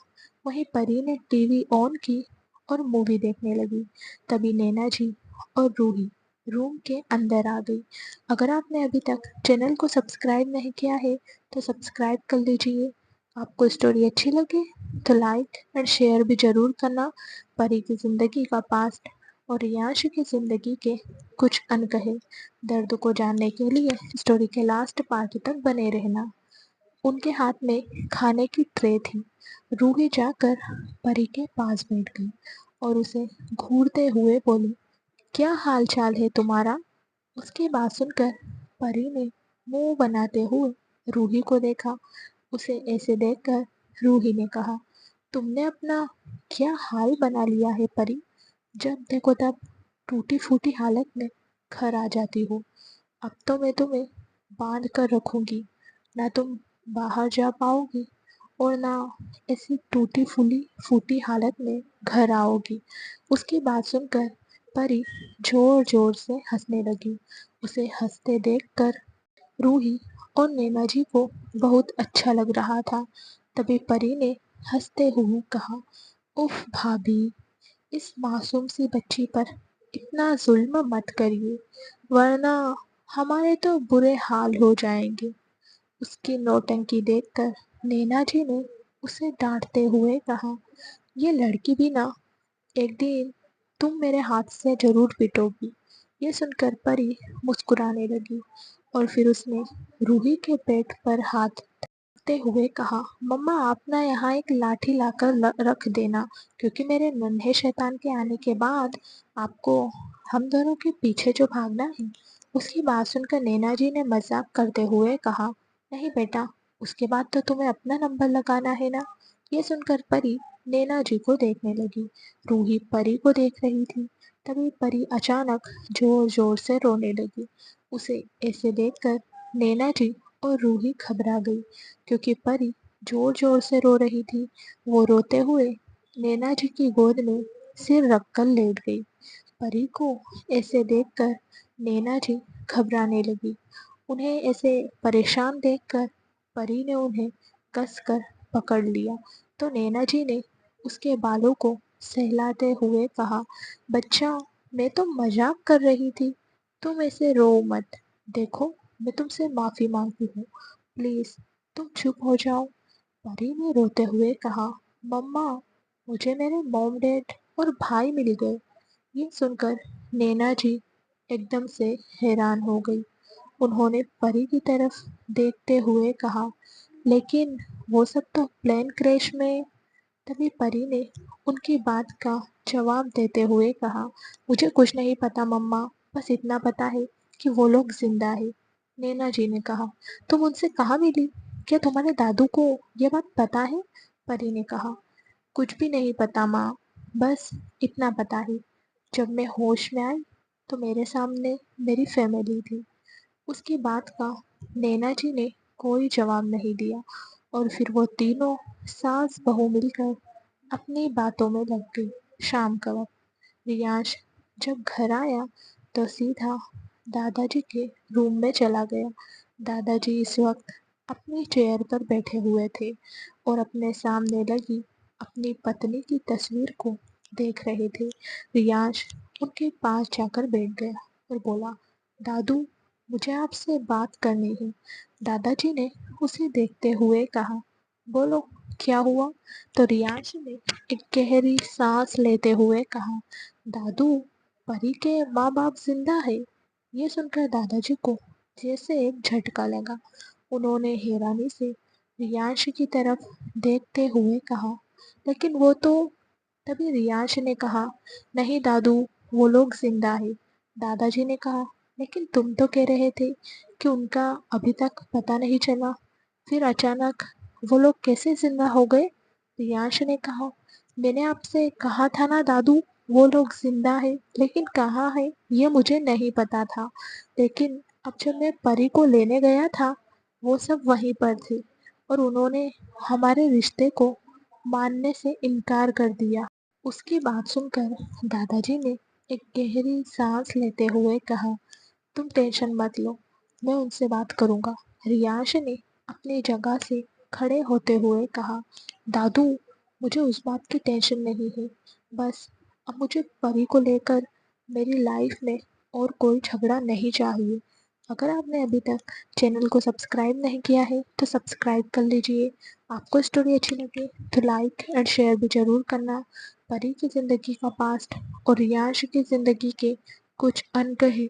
वहीं परी ने टीवी ऑन की और मूवी देखने लगी। तभी नैना जी और रूही रूम के अंदर आ गई। अगर आपने अभी तक चैनल को सब्सक्राइब नहीं किया है तो सब्सक्राइब कर लीजिए। आपको स्टोरी अच्छी लगे तो लाइक एंड शेयर भी ज़रूर करना। परी की ज़िंदगी का पास्ट और रियांश की ज़िंदगी के कुछ अनकहे दर्द को जानने के लिए स्टोरी के लास्ट पार्ट तक बने रहना। उनके हाथ में खाने की ट्रे थी। रूही जाकर परी के पास बैठ गई और उसे घूरते हुए बोली, क्या हाल चाल है तुम्हारा? उसकी बात सुनकर परी ने मुंह बनाते हुए रूही को देखा। उसे ऐसे देखकर रूही ने कहा, तुमने अपना क्या हाल बना लिया है परी। जब देखो तब टूटी फूटी हालत में घर आ जाती हो। अब तो मैं तुम्हें बांध कर रखूंगी, ना तुम बाहर जा पाओगी और ना ऐसी टूटी फूली फूटी हालत में घर आओगी। उसकी बात सुनकर परी जोर जोर से हंसने लगी। उसे हंसते देखकर रूही और नैना जी को बहुत अच्छा लग रहा था। तभी परी ने हंसते हुए कहा, उफ भाभी, इस मासूम सी बच्ची पर इतना जुल्म मत करिए, वरना हमारे तो बुरे हाल हो जाएंगे। उसकी नौटंकी देखकर नैना जी ने उसे डांटते हुए कहा, ये लड़की भी ना, एक दिन तुम मेरे हाथ से जरूर पिटोगी। ये सुनकर परी मुस्कुराने लगी और फिर उसने रूही के पेट पर हाथ रखते हुए कहा, मम्मा आप ना यहाँ एक लाठी लाकर रख देना, क्योंकि मेरे नन्हे शैतान के आने के बाद आपको हम दोनों के पीछे जो भागना है। उसकी बात सुनकर नैना जी ने मजाक करते हुए कहा, नहीं बेटा, उसके बाद तो तुम्हें अपना नंबर लगाना है ना। ये सुनकर परी नैना जी को देखने लगी। रूही परी को देख रही थी। तभी परी अचानक जोर जोर से रोने लगी। उसे ऐसे देखकर नैना जी और रूही घबरा गई, क्योंकि परी जोर जोर से रो रही थी। वो रोते हुए नैना जी की गोद में सिर रखकर लेट गई। परी को ऐसे देखकर नैना जी घबराने लगी। उन्हें ऐसे परेशान देखकर परी ने उन्हें कसकर पकड़ लिया। तो नैना जी ने उसके बालों को सहलाते हुए कहा, बच्चा, मैं तो मजाक कर रही थी, तुम ऐसे रो मत। देखो, मैं तुमसे माफी मांगती हूँ, प्लीज तुम चुप हो जाओ। परी ने रोते हुए कहा, मम्मा, मुझे मेरे मॉम डैड और भाई मिल गए। ये सुनकर नैना जी एकदम से हैरान हो गई। उन्होंने परी की तरफ देखते हुए कहा, लेकिन वो सब तो प्लेन क्रैश में। तभी परी ने उनकी बात का जवाब देते हुए कहा, मुझे कुछ नहीं पता मम्मा, बस इतना पता है कि वो लोग जिंदा है। नैना जी ने कहा, तुम उनसे कहाँ मिली? क्या तुम्हारे दादू को ये बात पता है? परी ने कहा, कुछ भी नहीं पता माँ, बस इतना पता है, जब मैं होश में आई तो मेरे सामने मेरी फैमिली थी। उसकी बात का नैना जी ने कोई जवाब नहीं दिया और फिर वो तीनों सास बहू मिलकर अपनी बातों में लग गई। शाम का वक्त रियांश जब घर आया तो सीधा दादाजी के रूम में चला गया। दादाजी इस वक्त अपनी चेयर पर बैठे हुए थे और अपने सामने लगी अपनी पत्नी की तस्वीर को देख रहे थे। रियांश उनके पास जाकर बैठ गया और बोला, दादू, मुझे आपसे बात करनी है। दादाजी ने उसे देखते हुए कहा, बोलो, क्या हुआ? तो रियांश ने एक गहरी सांस लेते हुए कहा, दादू, परी के माँ बाप जिंदा है। ये सुनकर दादाजी को जैसे एक झटका लगा। उन्होंने हैरानी से रियांश की तरफ देखते हुए कहा, लेकिन वो तो। तभी रियांश ने कहा, नहीं दादू, वो लोग जिंदा है। दादाजी ने कहा, लेकिन तुम तो कह रहे थे कि उनका अभी तक पता नहीं चला, फिर अचानक वो लोग कैसे जिंदा हो गए? रियांश ने कहा, मैंने आपसे कहा था ना दादू, वो लोग जिंदा है, लेकिन कहाँ है ये मुझे नहीं पता था। लेकिन अब जब मैं परी को लेने गया था, वो सब वहीं पर थे और उन्होंने हमारे रिश्ते को मानने से इनकार कर दिया। उसकी बात सुनकर दादाजी ने एक गहरी सांस लेते हुए कहा, तुम टेंशन मत लो, मैं उनसे बात करूंगा। रियांश ने अपनी जगह से खड़े होते हुए कहा, दादू, मुझे उस बात की टेंशन नहीं है, बस अब मुझे परी को लेकर मेरी लाइफ में और कोई झगड़ा नहीं चाहिए। अगर आपने अभी तक चैनल को सब्सक्राइब नहीं किया है तो सब्सक्राइब कर लीजिए। आपको स्टोरी अच्छी लगे तो लाइक एंड शेयर भी ज़रूर करना। परी की ज़िंदगी का पास्ट और रियांश की ज़िंदगी के कुछ अनकहे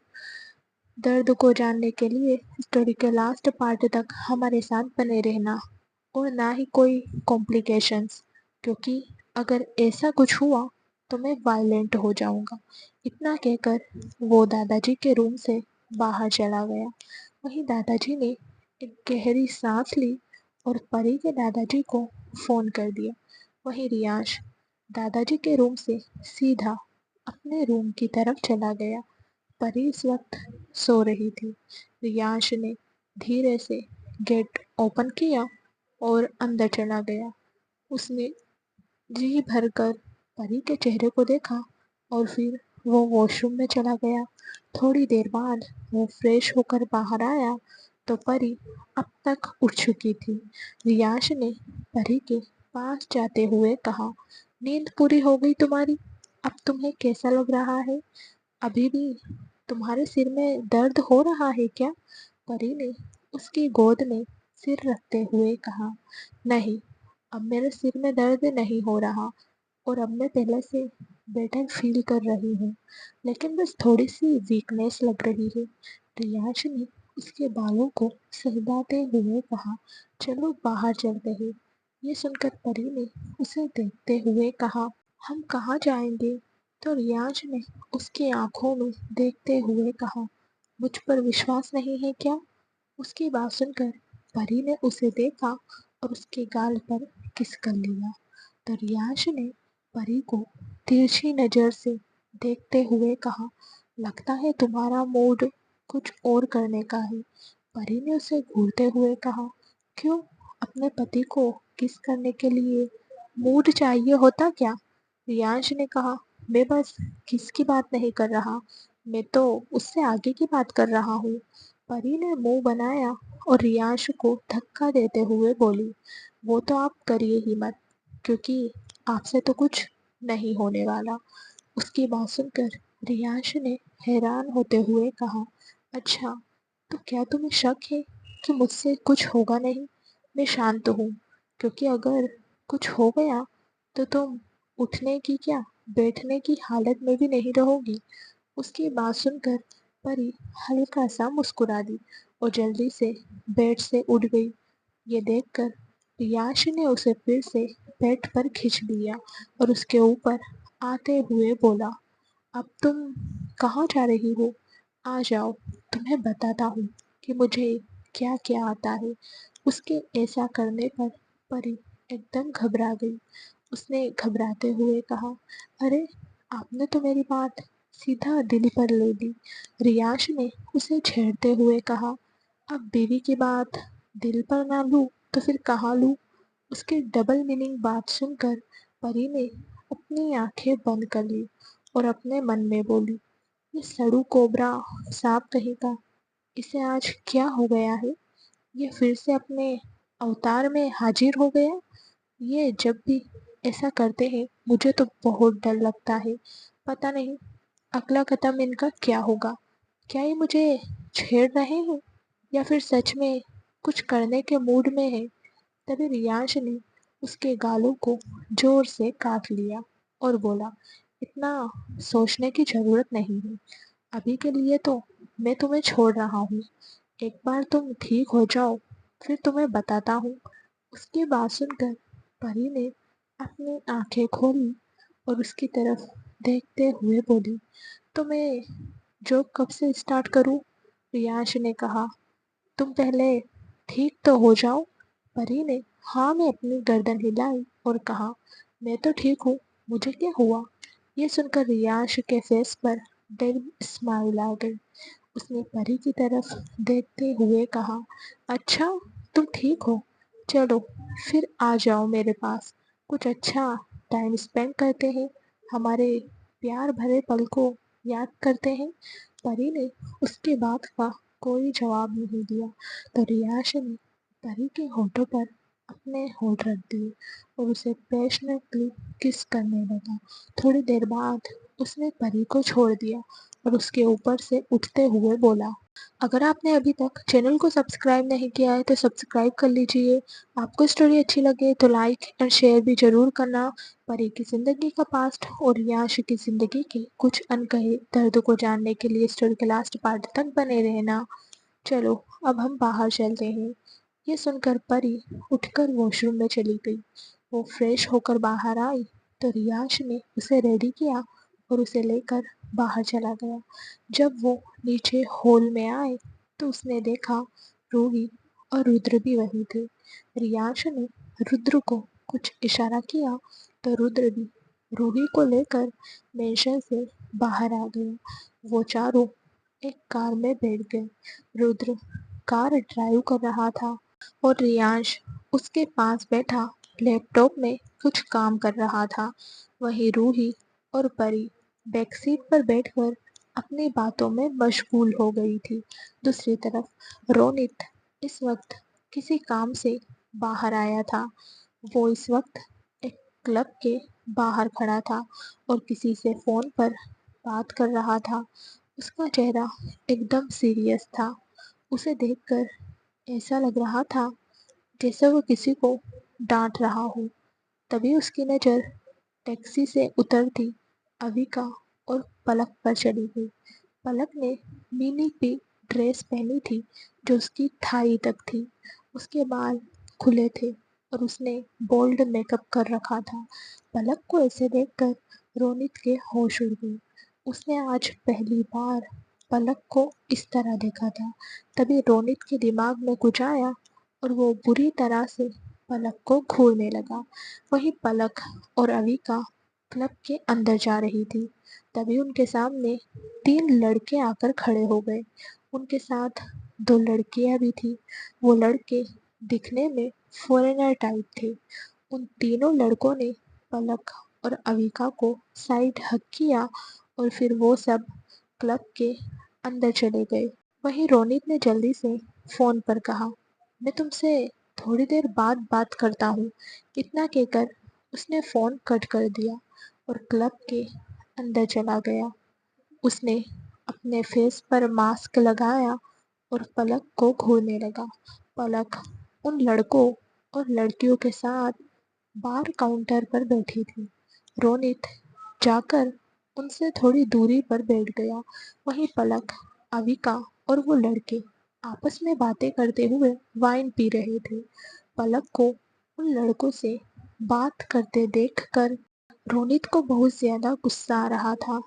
दर्द को जानने के लिए स्टोरी के लास्ट पार्ट तक हमारे साथ बने रहना और ना ही कोई कॉम्प्लिकेशंस, क्योंकि अगर ऐसा कुछ हुआ तो मैं वायलेंट हो जाऊंगा। इतना कहकर वो दादाजी के रूम से बाहर चला गया। वहीं दादाजी ने एक गहरी सांस ली और परी के दादाजी को फोन कर दिया। वहीं रियांश दादाजी के रूम से सीधा अपने रूम की तरफ चला गया। परी इस वक्त सो रही थी। रियांश ने धीरे से गेट ओपन किया और अंदर चला गया। उसने जी भरकर परी के चेहरे को देखा और फिर वो वॉशरूम में चला गया। थोड़ी देर बाद वो फ्रेश होकर बाहर आया तो परी अब तक उठ चुकी थी। रियांश ने परी के पास जाते हुए कहा, नींद पूरी हो गई तुम्हारी? अब तुम्हें कैसा लग रहा है? अभी भी तुम्हारे सिर में दर्द हो रहा है क्या? परी ने उसकी गोद में सिर रखते हुए कहा, नहीं, अब मेरे सिर में दर्द नहीं हो रहा और अब मैं पहले से बेटर फील कर रही हूँ, लेकिन बस थोड़ी सी वीकनेस लग रही है। रियाज ने उसके बालों को सहलाते हुए कहा, चलो बाहर चलते हैं। ये सुनकर परी ने उसे देखते हुए कहा, हम कहाँ जाएंगे? तो रियाज ने उसकी आंखों में देखते हुए कहा, मुझ पर विश्वास नहीं है क्या? उसकी बात सुनकर परी ने उसे देखा और उसके गाल पर किस कर लिया। तो रियाज ने परी को तिरछी नजर से देखते हुए कहा, लगता है तुम्हारा मूड कुछ और करने का है। परी ने उसे घूरते हुए कहा, क्यों? अपने पति को किस करने के लिए मूड चाहिए होता क्या? रियांश ने कहा, मैं बस किस की बात नहीं कर रहा, मैं तो उससे आगे की बात कर रहा हूँ। परी ने मुंह बनाया और रियांश को धक्का देते हुए बोली, वो तो आप करिए ही मत, क्योंकि आपसे तो कुछ नहीं होने वाला। उसकी बात सुनकर रियांश ने हैरान होते हुए कहा, अच्छा, तो क्या तुम्हें शक है कि मुझसे कुछ होगा नहीं? मैं शांत हूँ, क्योंकि अगर कुछ हो गया तो तुम उठने की क्या बैठने की हालत में भी नहीं रहोगी। उसकी बात सुनकर परी हल्का सा मुस्कुरा दी और जल्दी से बेड से उठ गई। ये देखकर रियाश ने उसे फिर से बेड पर खींच लिया और उसके ऊपर आते हुए बोला, अब तुम कहाँ जा रही हो? आ जाओ, तुम्हें बताता हूँ कि मुझे क्या क्या आता है। उसके ऐसा करने पर परी एकदम घबरा गई। उसने घबराते हुए कहा, अरे, आपने तो मेरी बात सीधा दिल पर ले ली। रियाश ने उसे छेड़ते हुए कहा, अब बीवी की बात दिल पर ना लूं तो फिर कहाँ लूं? उसकी डबल मीनिंग बात सुनकर परी ने अपनी आंखें बंद कर ली और अपने मन में बोली, ये सड़ू कोबरा सांप कहीं का, इसे आज क्या हो गया है? ये फिर से अपने अवतार में हाजिर हो गया। ये जब भी ऐसा करते हैं मुझे तो बहुत डर लगता है। पता नहीं अगला कदम इनका क्या होगा। क्या ये मुझे छेड़ रहे हैं या फिर सच में कुछ करने के मूड में है? तभी रियांश ने उसके गालों को जोर से काट लिया और बोला, इतना सोचने की जरूरत नहीं है। अभी के लिए तो मैं तुम्हें छोड़ रहा हूँ। एक बार तुम ठीक हो जाओ फिर तुम्हें बताता हूँ। उसकी बात सुनकर परी ने अपनी आंखें खोली और उसकी तरफ देखते हुए बोली, तो मैं जॉब कब से स्टार्ट करूँ? रियांश ने कहा, तुम पहले ठीक तो हो जाओ। परी ने हाँ में अपनी गर्दन हिलाई और कहा, मैं तो ठीक हूँ, मुझे क्या हुआ? ये सुनकर रियांश के फेस पर डेल स्माइल आ गई। उसने परी की तरफ देखते हुए कहा, अच्छा, तुम ठीक हो? चलो फिर आ जाओ मेरे पास, कुछ अच्छा टाइम स्पेंड करते हैं, हमारे प्यार भरे पल को याद करते हैं। परी ने उसकी बात का कोई जवाब नहीं दिया तो रियाश ने परी के होठों पर अपने होठ रख दिए और उसे पैशनेटली किस करने लगा। थोड़ी देर बाद उसने परी को छोड़ दिया और उसके ऊपर से उठते हुए बोला, अगर आपने अभी तक चैनल को सब्सक्राइब नहीं किया है तो सब्सक्राइब कर लीजिए। आपको स्टोरी अच्छी लगे तो लाइक एंड शेयर भी जरूर करना। परी की जिंदगी का पास्ट और याश की जिंदगी के कुछ अनकहे दर्द को जानने के लिए स्टोरी के लास्ट पार्ट तक बने रहना। चलो अब हम बाहर चलते हैं। ये सुनकर परी उठकर वॉशरूम में चली गई। वो फ्रेश होकर बाहर आई तो रियाश ने उसे रेडी किया और उसे लेकर बाहर चला गया। जब वो नीचे हॉल में आए तो उसने देखा रूही और रुद्र भी वहीं थे। रियाश ने रुद्र को कुछ इशारा किया तो रुद्र भी रूही को लेकर मेंशन से बाहर आ गया। वो चारों एक कार में बैठ गए। रुद्र कार ड्राइव कर रहा था और रियांश उसके पास बैठा लैपटॉप में कुछ काम कर रहा था। वहीं रूही और परी बैक सीट पर बैठकर अपनी बातों में मशगूल हो गई थी। दूसरी तरफ रोनित इस वक्त किसी काम से बाहर आया था। वो इस वक्त एक क्लब के बाहर खड़ा था और किसी से फोन पर बात कर रहा था। उसका चेहरा एकदम सीरियस था। उसे देखकर ऐसा लग रहा था जैसे वो किसी को डांट रहा हो। तभी उसकी नज़र टैक्सी से उतरती अविका और पलक पर चली गई। पलक ने मिनी पी ड्रेस पहनी थी जो उसकी थाई तक थी। उसके बाल खुले थे और उसने बोल्ड मेकअप कर रखा था। पलक को ऐसे देखकर रोनित के होश उड़ गए। उसने आज पहली बार पलक को इस तरह देखा था। तभी रोनित के दिमाग में कुछ आया और वो बुरी तरह से पलक को घूरने लगा। वहीं पलक और अविका क्लब के अंदर जा रही थी। तभी उनके सामने 3 लड़के आकर खड़े हो गए। उनके साथ 2 लड़कियां भी थी। वो लड़के दिखने में फॉरेनर टाइप थे। उन तीनों लड़कों ने पलक और अविका को साइड हग किया और फिर वो सब क्लब के अंदर चले गए। वहीं रोनित ने जल्दी से फोन पर कहा, मैं तुमसे थोड़ी देर बाद बात करता हूँ। इतना कहकर उसने फोन कट कर दिया और क्लब के अंदर चला गया। उसने अपने फेस पर मास्क लगाया और पलक को घूरने लगा। पलक उन लड़कों और लड़कियों के साथ बार काउंटर पर बैठी थी। रोनित जाकर उनसे थोड़ी दूरी पर बैठ गया। वहीं पलक, अविका और वो लड़के आपस में बातें करते हुए वाइन पी रहे थे। पलक को उन लड़कों से बात करते देखकर रोनित को बहुत ज्यादा गुस्सा आ रहा था।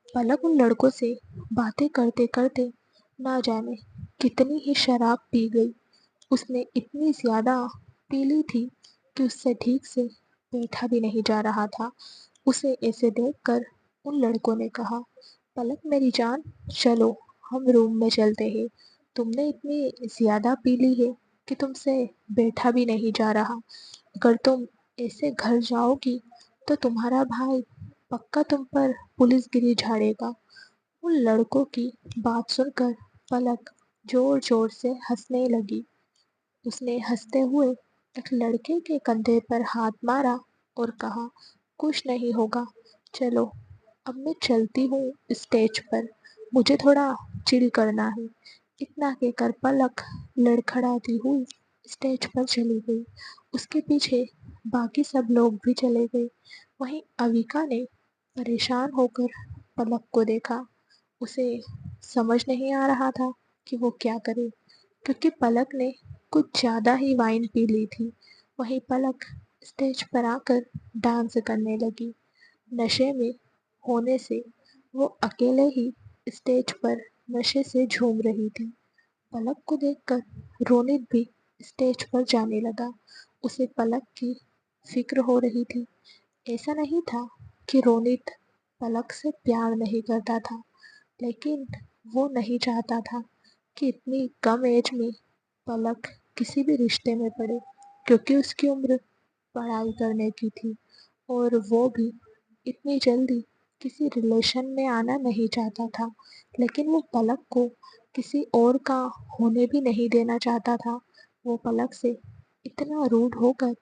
पलक उन लड़कों से बातें करते करते ना जाने कितनी ही शराब पी गई। उसने इतनी ज्यादा पी ली थी कि उससे ठीक से बैठा भी नहीं जा रहा था। उसे ऐसे देखकर उन लड़कों ने कहा, पलक मेरी जान, चलो हम रूम में चलते हैं। तुमने इतनी ज्यादा पी ली है कि तुमसे बैठा भी नहीं जा रहा। अगर तुम ऐसे घर जाओगी तो तुम्हारा भाई पक्का तुम पर पुलिसगिरी झाड़ेगा। उन लड़कों की बात सुनकर पलक जोर जोर से हंसने लगी। उसने हंसते हुए एक लड़के के कंधे पर हाथ मारा और कहा, कुछ नहीं होगा, चलो अब मैं चलती हूँ स्टेज पर, मुझे थोड़ा चिल करना है। इतना कहकर पलक लड़खड़ाती हुई स्टेज पर चली गई। उसके पीछे बाकी सब लोग भी चले गए। वहीं अविका ने परेशान होकर पलक को देखा। उसे समझ नहीं आ रहा था कि वो क्या करे, क्योंकि पलक ने कुछ ज़्यादा ही वाइन पी ली थी। वहीं पलक स्टेज पर आकर डांस करने लगी। नशे में होने से वो अकेले ही स्टेज पर नशे से झूम रही थी। पलक को देखकर रोनित भी स्टेज पर जाने लगा। उसे पलक की फिक्र हो रही थी। ऐसा नहीं था कि रोनित पलक से प्यार नहीं करता था, लेकिन वो नहीं चाहता था कि इतनी कम एज में पलक किसी भी रिश्ते में पड़े, क्योंकि उसकी उम्र पढ़ाई करने की थी और वो भी इतनी जल्दी किसी रिलेशन में आना नहीं चाहता था। लेकिन वो पलक को किसी और का होने भी नहीं देना चाहता था। वो पलक से इतना रूड होकर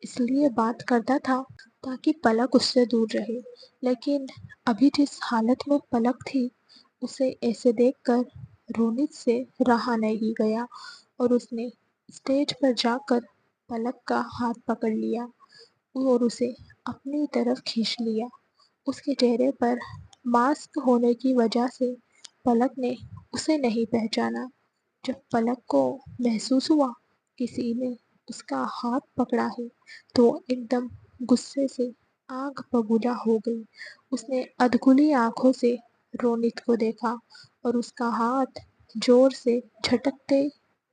इसलिए बात करता था ताकि पलक उससे दूर रहे। लेकिन अभी जिस हालत में पलक थी, उसे ऐसे देखकर रोनित से रहा नहीं गया और उसने स्टेज पर जाकर पलक का हाथ पकड़ लिया और उसे अपनी तरफ खींच लिया। उसके चेहरे पर मास्क होने की वजह से पलक ने उसे नहीं पहचाना। जब पलक को महसूस हुआ किसी ने उसका हाथ पकड़ा है, तो वो एकदम गुस्से से आग बबूला हो गई। उसने अधखुली आंखों से रोनित को देखा और उसका हाथ जोर से झटकते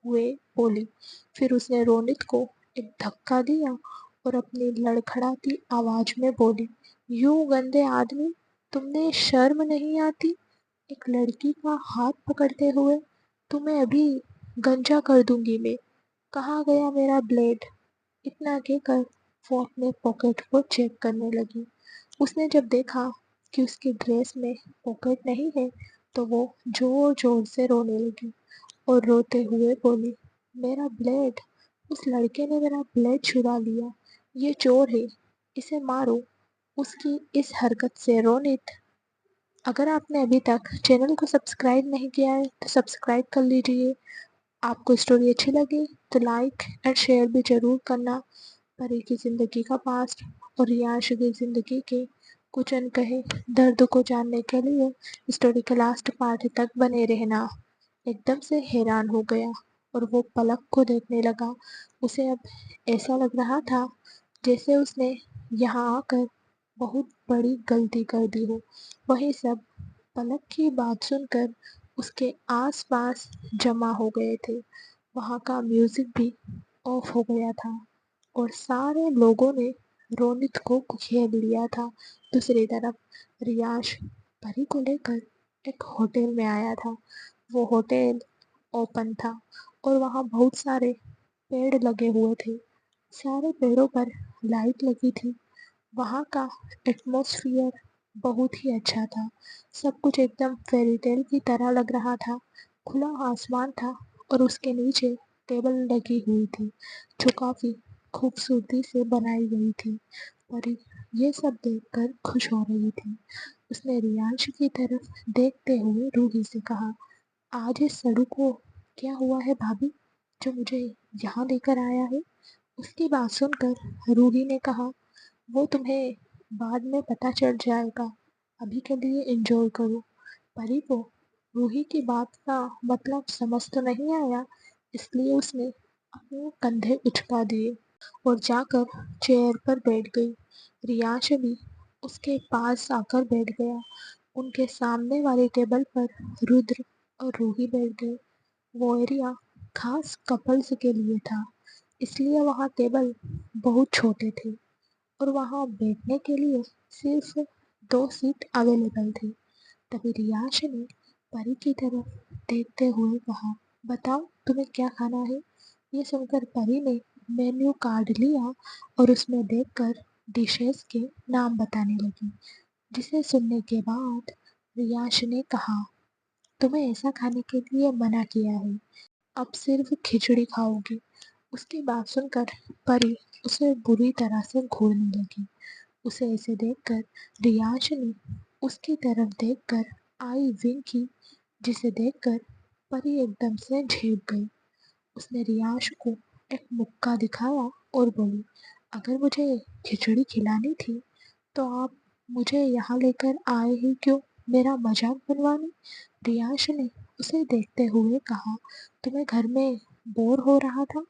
हुए बोली। फिर उसने रोनित को एक धक्का दिया और अपनी लड़खड़ाती आवाज में बोली, यूं गंदे आदमी, तुमने शर्म नहीं आती? एक लड़की का हाथ पकड़ते हुए, तुम्हें अभी गंजा कर दूंगी मैं। कहाँ गया मेरा ब्लेड? इतना कहकर वो अपने पॉकेट को चेक करने लगी। उसने जब देखा कि उसकी ड्रेस में पॉकेट नहीं है, तो वो जोर जोर से रोने लगी और रोते हुए बोली, मेरा ब्लेड, उस लड़के ने मेरा ब्लेड चुरा लिया। ये चोर है, इसे मारो। उसकी इस हरकत से रोनित, अगर आपने अभी तक चैनल को सब्सक्राइब नहीं किया है तो सब्सक्राइब कर लीजिए। आपको स्टोरी अच्छी लगी तो लाइक एंड शेयर भी ज़रूर करना। परी की ज़िंदगी का पास्ट और रियांश की ज़िंदगी के कुछ अनकहे दर्द को जानने के लिए स्टोरी के लास्ट पार्ट तक बने रहना। एकदम से हैरान हो गया और वो पलक को देखने लगा। उसे अब ऐसा लग रहा था जैसे उसने यहाँ आकर बहुत बड़ी गलती कर दी हो। वही सब पलक की बात सुनकर उसके आसपास जमा हो गए थे। वहाँ का म्यूजिक भी ऑफ हो गया था और सारे लोगों ने रोनित को घेर लिया था। दूसरी तरफ रियाश परी को लेकर एक होटल में आया था। वो होटल ओपन था और वहाँ बहुत सारे पेड़ लगे हुए थे। सारे पेड़ों पर लाइट लगी थी। वहाँ का एटमॉस्फेयर बहुत ही अच्छा था। सब कुछ एकदम फेरी टेल की तरह लग रहा था। खुला आसमान था और उसके नीचे टेबल लगी हुई थी जो काफ़ी खूबसूरती से बनाई गई थी। परी ये सब देखकर खुश हो रही थी। उसने रियांश की तरफ देखते हुए रूही से कहा, आज इस सड़ू को क्या हुआ है भाभी, जो मुझे यहाँ लेकर आया है? उसकी बात सुनकर रूही ने कहा, वो तुम्हें बाद में पता चल जाएगा, अभी के लिए एंजॉय करो। परी को रूही की बात का मतलब समझ तो नहीं आया, इसलिए उसने अपने कंधे उचका दिए और जाकर चेयर पर बैठ गई। रियांश भी उसके पास आकर बैठ गया। उनके सामने वाली टेबल पर रुद्र और रूही बैठ गए। वो एरिया खास कपल्स के लिए था, इसलिए वहाँ टेबल बहुत छोटे थे और वहाँ बैठने के लिए सिर्फ 2 सीट अवेलेबल थी। तभी रियाश ने परी की तरफ देखते हुए कहा, बताओ तुम्हें क्या खाना है? ये सुनकर परी ने मेन्यू कार्ड लिया और उसमें देखकर डिशेस के नाम बताने लगी। जिसे सुनने के बाद रियाश ने कहा, तुम्हें ऐसा खाने के लिए मना किया है, अब सिर्फ खिचड़ी खाओगी। उसकी बात सुनकर परी उसे बुरी तरह से घूरने लगी। उसे ऐसे देखकर रियांश ने उसकी तरफ देखकर आई विंक की, जिसे देखकर परी एकदम से झेप गई। उसने रियांश को एक मुक्का दिखाया और बोली, अगर मुझे खिचड़ी खिलानी थी तो आप मुझे यहाँ लेकर आए ही क्यों, मेरा मजाक बनवाने? रियांश ने उसे देखते हुए कहा, तुम्हें घर में बोर हो रहा था,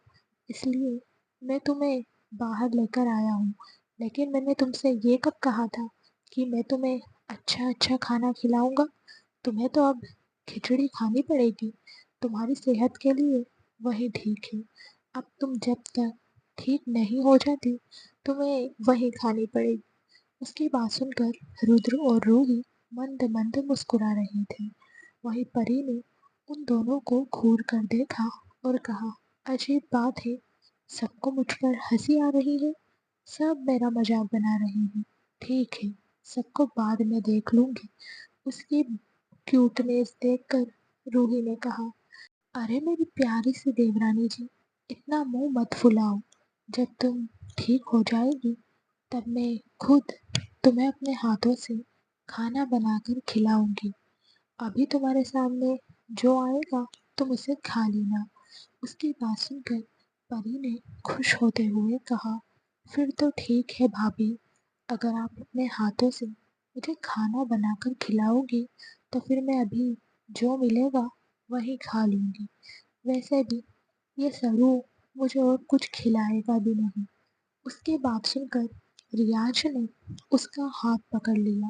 इसलिए मैं तुम्हें बाहर लेकर आया हूँ। लेकिन मैंने तुमसे ये कब कहा था कि मैं तुम्हें अच्छा अच्छा खाना खिलाऊंगा? तुम्हें तो अब खिचड़ी खानी पड़ेगी। तुम्हारी सेहत के लिए वही ठीक है। अब तुम जब तक ठीक नहीं हो जाती, तुम्हें वही खानी पड़ेगी। उसकी बात सुनकर रुद्र और रूही मंद मंद मुस्कुरा रहे थे। वहीं परी ने उन दोनों को घूर कर देखा और कहा, अजीब बात है, सबको मुझ पर हंसी आ रही है, सब मेरा मजाक बना रहे हैं। ठीक है, सबको बाद में देख लूंगी। उसकी क्यूटनेस देखकर रूही ने कहा, अरे मेरी प्यारी सी देवरानी जी, इतना मुंह मत फुलाओ। जब तुम ठीक हो जाएगी तब मैं खुद तुम्हें अपने हाथों से खाना बनाकर खिलाऊंगी। अभी तुम्हारे सामने जो आएगा तुम उसे खा लेना। उसकी बात सुनकर परी ने खुश होते हुए कहा, फिर तो ठीक है भाभी, अगर आप अपने हाथों से मुझे खाना बनाकर खिलाओगी तो फिर मैं अभी जो मिलेगा वही खा लूँगी। वैसे भी ये सरू मुझे और कुछ खिलाएगा भी नहीं। उसकी बात सुनकर रियाज ने उसका हाथ पकड़ लिया।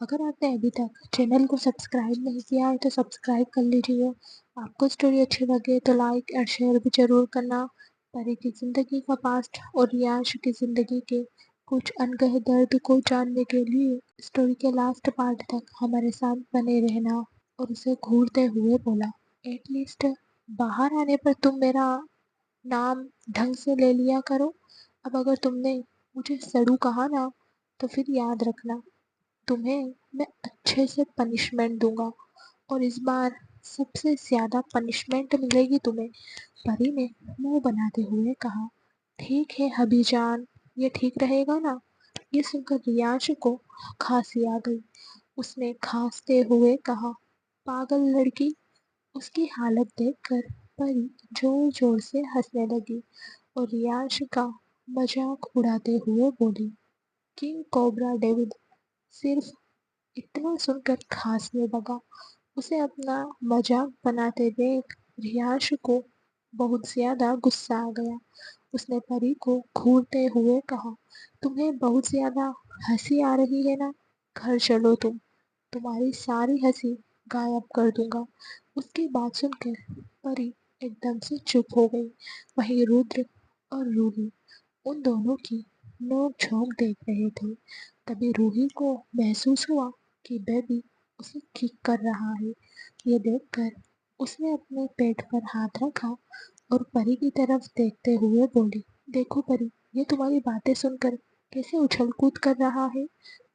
अगर आपने अभी तक चैनल को सब्सक्राइब नहीं किया है तो सब्सक्राइब कर लीजिए। आपको स्टोरी अच्छी लगे तो लाइक और शेयर भी ज़रूर करना। परी की जिंदगी का पास्ट और रियांश की जिंदगी के कुछ अनकहे दर्द को जानने के लिए स्टोरी के लास्ट पार्ट तक हमारे साथ बने रहना। और उसे घूरते हुए बोला, एटलीस्ट बाहर आने पर तुम मेरा नाम ढंग से ले लिया करो। अब अगर तुमने मुझे सड़ू कहा ना, तो फिर याद रखना, तुम्हें मैं अच्छे से पनिशमेंट दूंगा, और इस बार सबसे ज्यादा पनिशमेंट मिलेगी तुम्हें। परी ने मुंह बनाते हुए कहा, ठीक है हबी जान, ये ठीक रहेगा ना। ये सुनकर रियांश को खांसी आ गई। उसने खांसते हुए कहा, पागल लड़की। उसकी हालत देखकर परी जोर जोर से हंसने लगी और रियांश का मजाक उड़ाते हुए बोली, किंग कोबरा डेविड सिर्फ इतना सुनकर खांसने लगा। उसे अपना मजाक बनाते देख रियांश को बहुत ज्यादा गुस्सा आ गया। उसने परी को घूरते हुए कहा, तुम्हें बहुत ज्यादा हंसी आ रही है ना, घर चलो तुम्हारी सारी हंसी गायब कर दूंगा। उसकी बात सुनकर परी एकदम से चुप हो गई। वहीं रुद्र और रूही उन दोनों की नोक झोंक देख रहे थे। तभी रूही को महसूस हुआ कि बेबी उसे किक कर रहा है। ये देखकर उसने अपने पेट पर हाथ रखा और परी की तरफ देखते हुए बोली, देखो परी, ये तुम्हारी बातें सुनकर कैसे उछल कूद कर रहा है।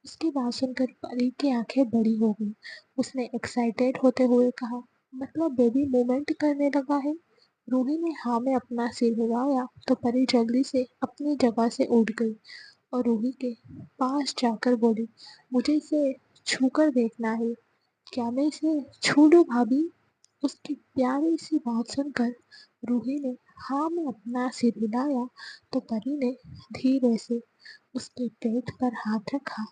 उसकी बात सुनकर परी की आंखें बड़ी हो गई। उसने एक्साइटेड होते हुए कहा, मतलब बेबी मूवमेंट करने लगा है। रूही ने हाँ में अपना सिर हिलाया तो परी जल्दी से अपनी जगह से उठ गई और रूही के पास जाकर बोली, मुझे इसे छूकर देखना है। क्या मैं इसे छू लूं भाभी? उसकी प्यारी सी बात सुनकर रूही ने हाँ में अपना सिर हिलाया तो परी ने धीरे से उसके पेट पर हाथ रखा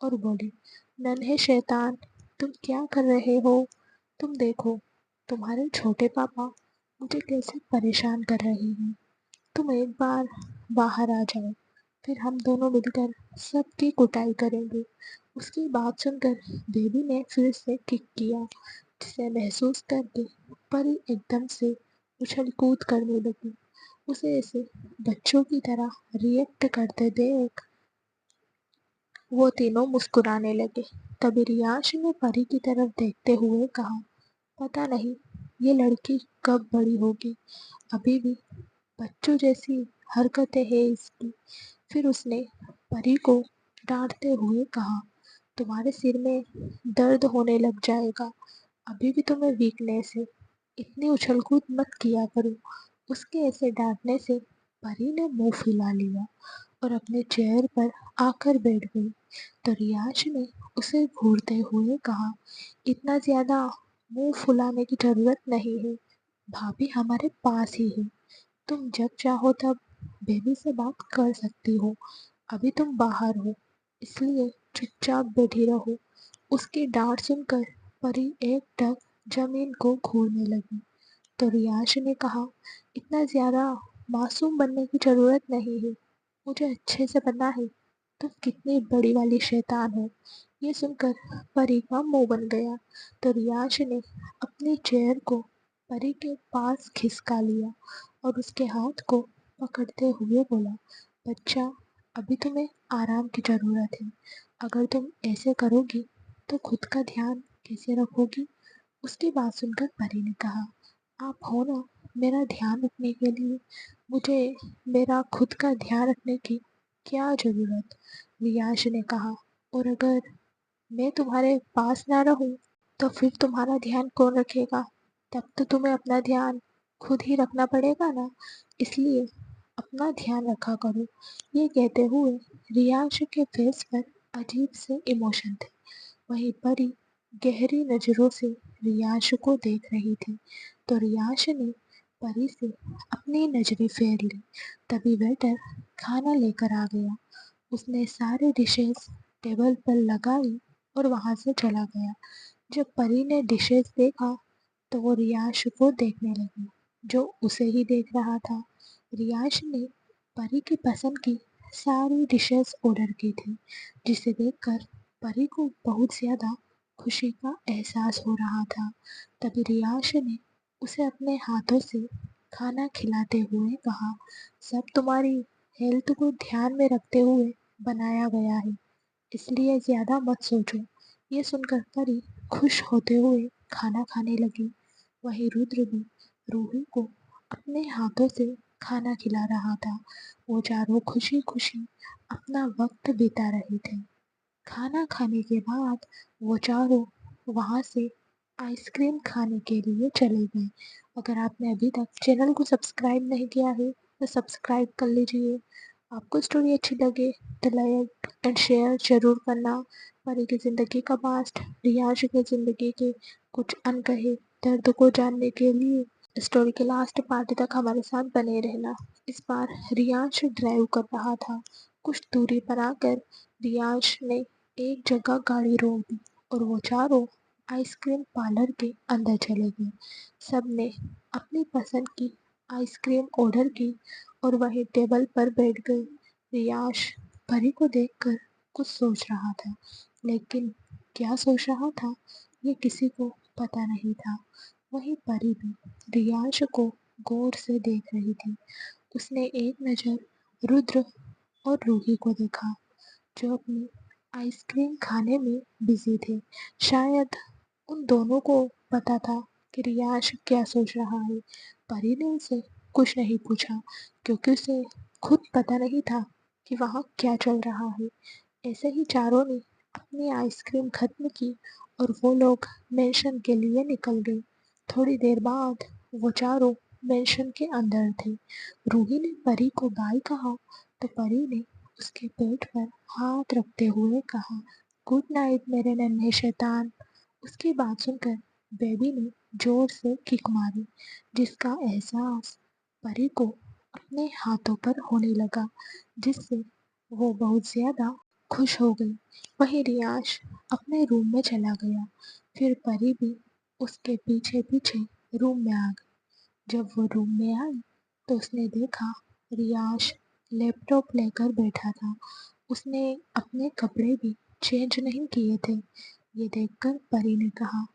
और बोली, नन्हे शैतान, तुम क्या कर रहे हो? तुम देखो, तुम्हारे छोटे पापा मुझे कैसे परेशान कर रहे हैं। तुम एक बार बाहर आ जाओ, फिर हम दोनों मिलकर सबकी कुटाई करेंगे। उसकी बात सुनकर बेबी ने फिर से किक किया, जिसे महसूस करके परी एकदम से उछल कूद करने लगी। उसे ऐसे बच्चों की तरह रिएक्ट करते देख वो तीनों मुस्कुराने लगे। तभी रियांश ने परी की तरफ देखते हुए कहा, पता नहीं ये लड़की कब बड़ी होगी, अभी भी बच्चों जैसी हरकतें हैं इसकी। फिर उसने परी को डांटते हुए कहा, तुम्हारे सिर में दर्द होने लग जाएगा, अभी भी तुम्हें वीकनेस है, इतनी उछल कूद मत किया करो। उसके ऐसे डांटने से परी ने मुंह फुला लिया और अपने चेयर पर आकर बैठ गई। तो रियाज ने उसे घूरते हुए कहा, इतना ज्यादा मुंह फुलाने की जरूरत नहीं है, भाभी हमारे पास ही है, तुम जब चाहो तब बेबी से बात कर सकती हो। अभी तुम बाहर हो, इसलिए चुपचाप बैठी रहो। उसकी डांट सुनकर परी एकटक जमीन को घूरने लगी। तो रियाज ने कहा, इतना ज्यादा मासूम बनने की जरूरत नहीं है, मुझे अच्छे से पता है तुम कितनी बड़ी वाली शैतान हो। ये सुनकर परी का मुंह बन गया। तो रियाज ने अपनी चेयर को परी के पास खिसका लिया और उसके हाथ को पकड़ते हुए बोला, बच्चा, अभी तुम्हें आराम की जरूरत है। अगर तुम ऐसे करोगी तो खुद का ध्यान कैसे रखोगी? उसकी बात सुनकर परी ने कहा, आप हो ना मेरा ध्यान रखने के लिए, मुझे मेरा खुद का ध्यान रखने की क्या जरूरत? रियाज ने कहा, और अगर मैं तुम्हारे पास ना रहूं तो फिर तुम्हारा ध्यान कौन रखेगा? तब तो तुम्हें अपना ध्यान खुद ही रखना पड़ेगा ना, इसलिए अपना ध्यान रखा करो। ये कहते हुए रियांश के फेस पर अजीब से इमोशन थे। वहीं परी गहरी नजरों से रियांश को देख रही थी। तो रियांश ने परी से अपनी नजरें फेर ली। तभी वेटर खाना लेकर आ गया। उसने सारे डिशेस टेबल पर लगाई और वहां से चला गया। जब परी ने डिशेस देखा तो वो रियांश को देखने लगी, जो उसे ही देख रहा था। रियांश ने परी की पसंद की सारी डिशेस ऑर्डर की थी, जिसे देखकर परी को बहुत ज्यादा खुशी का एहसास हो रहा था। तभी रियांश ने उसे अपने हाथों से खाना खिलाते हुए कहा, सब तुम्हारी हेल्थ को ध्यान में रखते हुए बनाया गया है, इसलिए ज्यादा मत सोचो। ये सुनकर परी खुश होते हुए खाना खाने लगी। वहीं रुद्र भी रूही को अपने हाथों से खाना खिला रहा था। वो चारों खुशी खुशी अपना वक्त बिता रहे थे। खाना खाने के बाद वो चारों वहां से आइसक्रीम खाने के लिए चले गए। अगर आपने अभी तक चैनल को सब्सक्राइब नहीं किया है तो सब्सक्राइब कर लीजिए। आपको स्टोरी अच्छी लगे तो लाइक एंड शेयर जरूर करना। परी की जिंदगी का पास्ट, रियाज की जिंदगी के कुछ अनकहे दर्द को जानने के लिए स्टोरी के लास्ट पार्ट तक हमारे साथ बने रहना। इस बार रियाज ड्राइव कर रहा था। कुछ दूरी पर आकर रियाज ने एक जगह गाड़ी रोक दी और वो चारों आइसक्रीम पार्लर के अंदर चले गए। सबने अपनी पसंद की आइसक्रीम ऑर्डर की और वहीं टेबल पर बैठ गए। रियाज परी को देखकर कुछ सोच रहा था, लेकिन क्या सोच रहा था ये किसी को पता नहीं था। वहीं परी भी रियाज को गौर से देख रही थी। उसने एक नज़र रुद्र और रूही को देखा, जो अपनी आइसक्रीम खाने में बिजी थे। शायद उन दोनों को पता था कि रियाज क्या सोच रहा है। परी ने उसे कुछ नहीं पूछा, क्योंकि उसे खुद पता नहीं था कि वहाँ क्या चल रहा है। ऐसे ही चारों ने अपनी आइसक्रीम खत्म की और वो लोग मेंशन के लिए निकल गए। थोड़ी देर बाद वो चारों मेंशन के अंदर थे। रूही ने परी को बाय कहा तो परी ने उसके पेट पर हाथ रखते हुए कहा, गुड नाइट मेरे नन्हे शैतान। उसकी बात सुनकर बेबी ने जोर से किक मारी, जिसका एहसास परी को अपने हाथों पर होने लगा, जिससे वो बहुत ज्यादा खुश हो गई। वहीं रियाज अपने रूम में चला गया। फिर परी भी उसके पीछे पीछे रूम में आ गई। जब वो रूम में आई तो उसने देखा रियाज लैपटॉप लेकर बैठा था। उसने अपने कपड़े भी चेंज नहीं किए थे। ये देखकर परी ने कहा,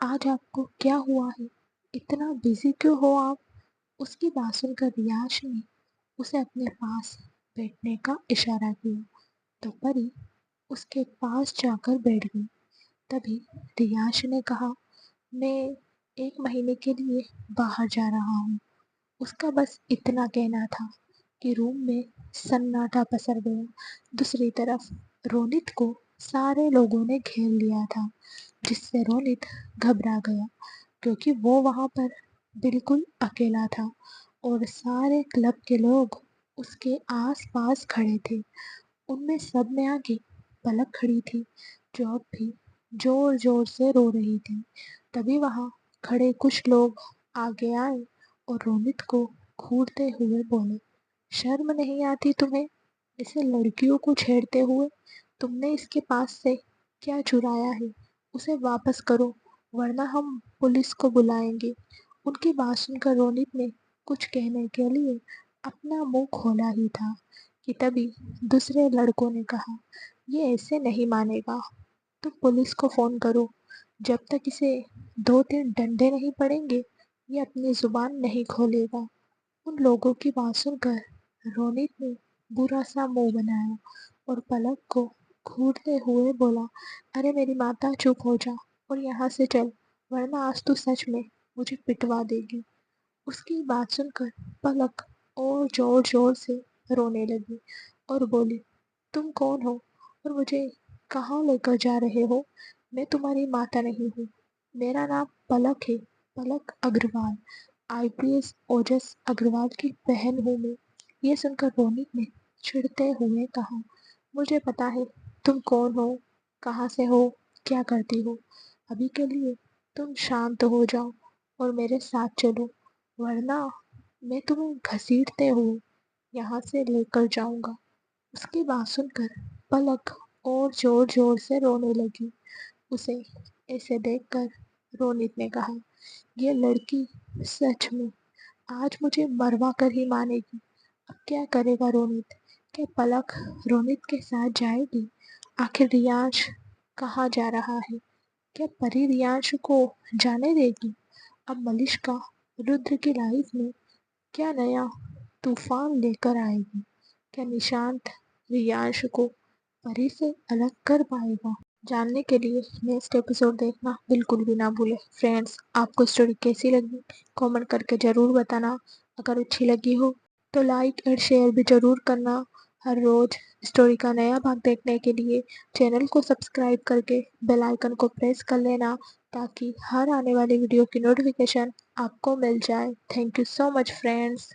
आज आपको क्या हुआ है, इतना बिजी क्यों हो आप? उसकी बात सुनकर रियाज ने उसे अपने पास बैठने का इशारा किया तो परी उसके पास जाकर बैठ गई। तभी रियाज ने कहा, मैं 1 महीने के लिए बाहर जा रहा हूँ। उसका बस इतना कहना था कि रूम में सन्नाटा पसर गया। दूसरी तरफ रोनित को सारे लोगों ने घेर लिया था, जिससे रोनित घबरा गया, क्योंकि वो वहां पर बिल्कुल अकेला था और सारे क्लब के लोग उसके आस पास खड़े थे। उनमें सब में आगे पलक खड़ी थी, जो अब भी जोर जोर से रो रही थी। तभी वहां खड़े कुछ लोग आगे आए और रोनित को घूरते हुए बोले, शर्म नहीं आती तुम्हें, इसे लड़कियों को छेड़ते हुए? तुमने इसके पास से क्या चुराया है? उसे वापस करो, वरना हम पुलिस को बुलाएंगे। उनकी बात सुनकर रोनित ने कुछ कहने के लिए अपना मुंह खोला ही था कि तभी दूसरे लड़कों ने कहा, ये ऐसे नहीं मानेगा, तुम पुलिस को फोन करो। जब तक इसे 2-3 डंडे नहीं पड़ेंगे ये अपनी जुबान नहीं खोलेगा। उन लोगों की बात सुनकर रोनित ने बुरा सा मुंह बनाया और पलक को घूरते हुए बोला, अरे मेरी माता चुप हो जा और यहाँ से चल, वरना आज तू सच में मुझे पिटवा देगी। उसकी बात सुनकर पलक और जोर जोर से रोने लगी और बोली, तुम कौन हो और मुझे कहाँ लेकर जा रहे हो? मैं तुम्हारी माता नहीं हूँ, मेरा नाम पलक है, पलक अग्रवाल। आईपीएस ओजस अग्रवाल की बहन हूँ मैं। ये सुनकर रोनित ने चिढ़ते हुए कहा, मुझे पता है तुम कौन हो, कहाँ से हो, क्या करती हो। अभी के लिए तुम शांत हो जाओ और मेरे साथ चलो, वरना मैं तुम्हें घसीटते हुए यहाँ से लेकर जाऊंगा। उसकी बात सुनकर पलक और जोर जोर से रोने लगी। उसे ऐसे देखकर रोनित ने कहा, ये लड़की सच में आज मुझे मरवा कर ही मानेगी। अब क्या करेगा रोनित? क्या पलक रोनित के साथ जाएगी? आखिर रियांश कहाँ जा रहा है? क्या परी रियांश को जाने देगी? अब मलिष्का रुद्र की लाइफ में क्या नया तूफान लेकर आएगी? क्या निशांत रियांश को परी से अलग कर पाएगा? जानने के लिए नेक्स्ट एपिसोड देखना बिल्कुल भी ना भूले। फ्रेंड्स, आपको स्टोरी कैसी लगी कमेंट करके ज़रूर बताना। अगर अच्छी लगी हो तो लाइक और शेयर भी ज़रूर करना। हर रोज़ स्टोरी का नया भाग देखने के लिए चैनल को सब्सक्राइब करके बेल आइकन को प्रेस कर लेना, ताकि हर आने वाली वीडियो की नोटिफिकेशन आपको मिल जाए। Thank you so much friends.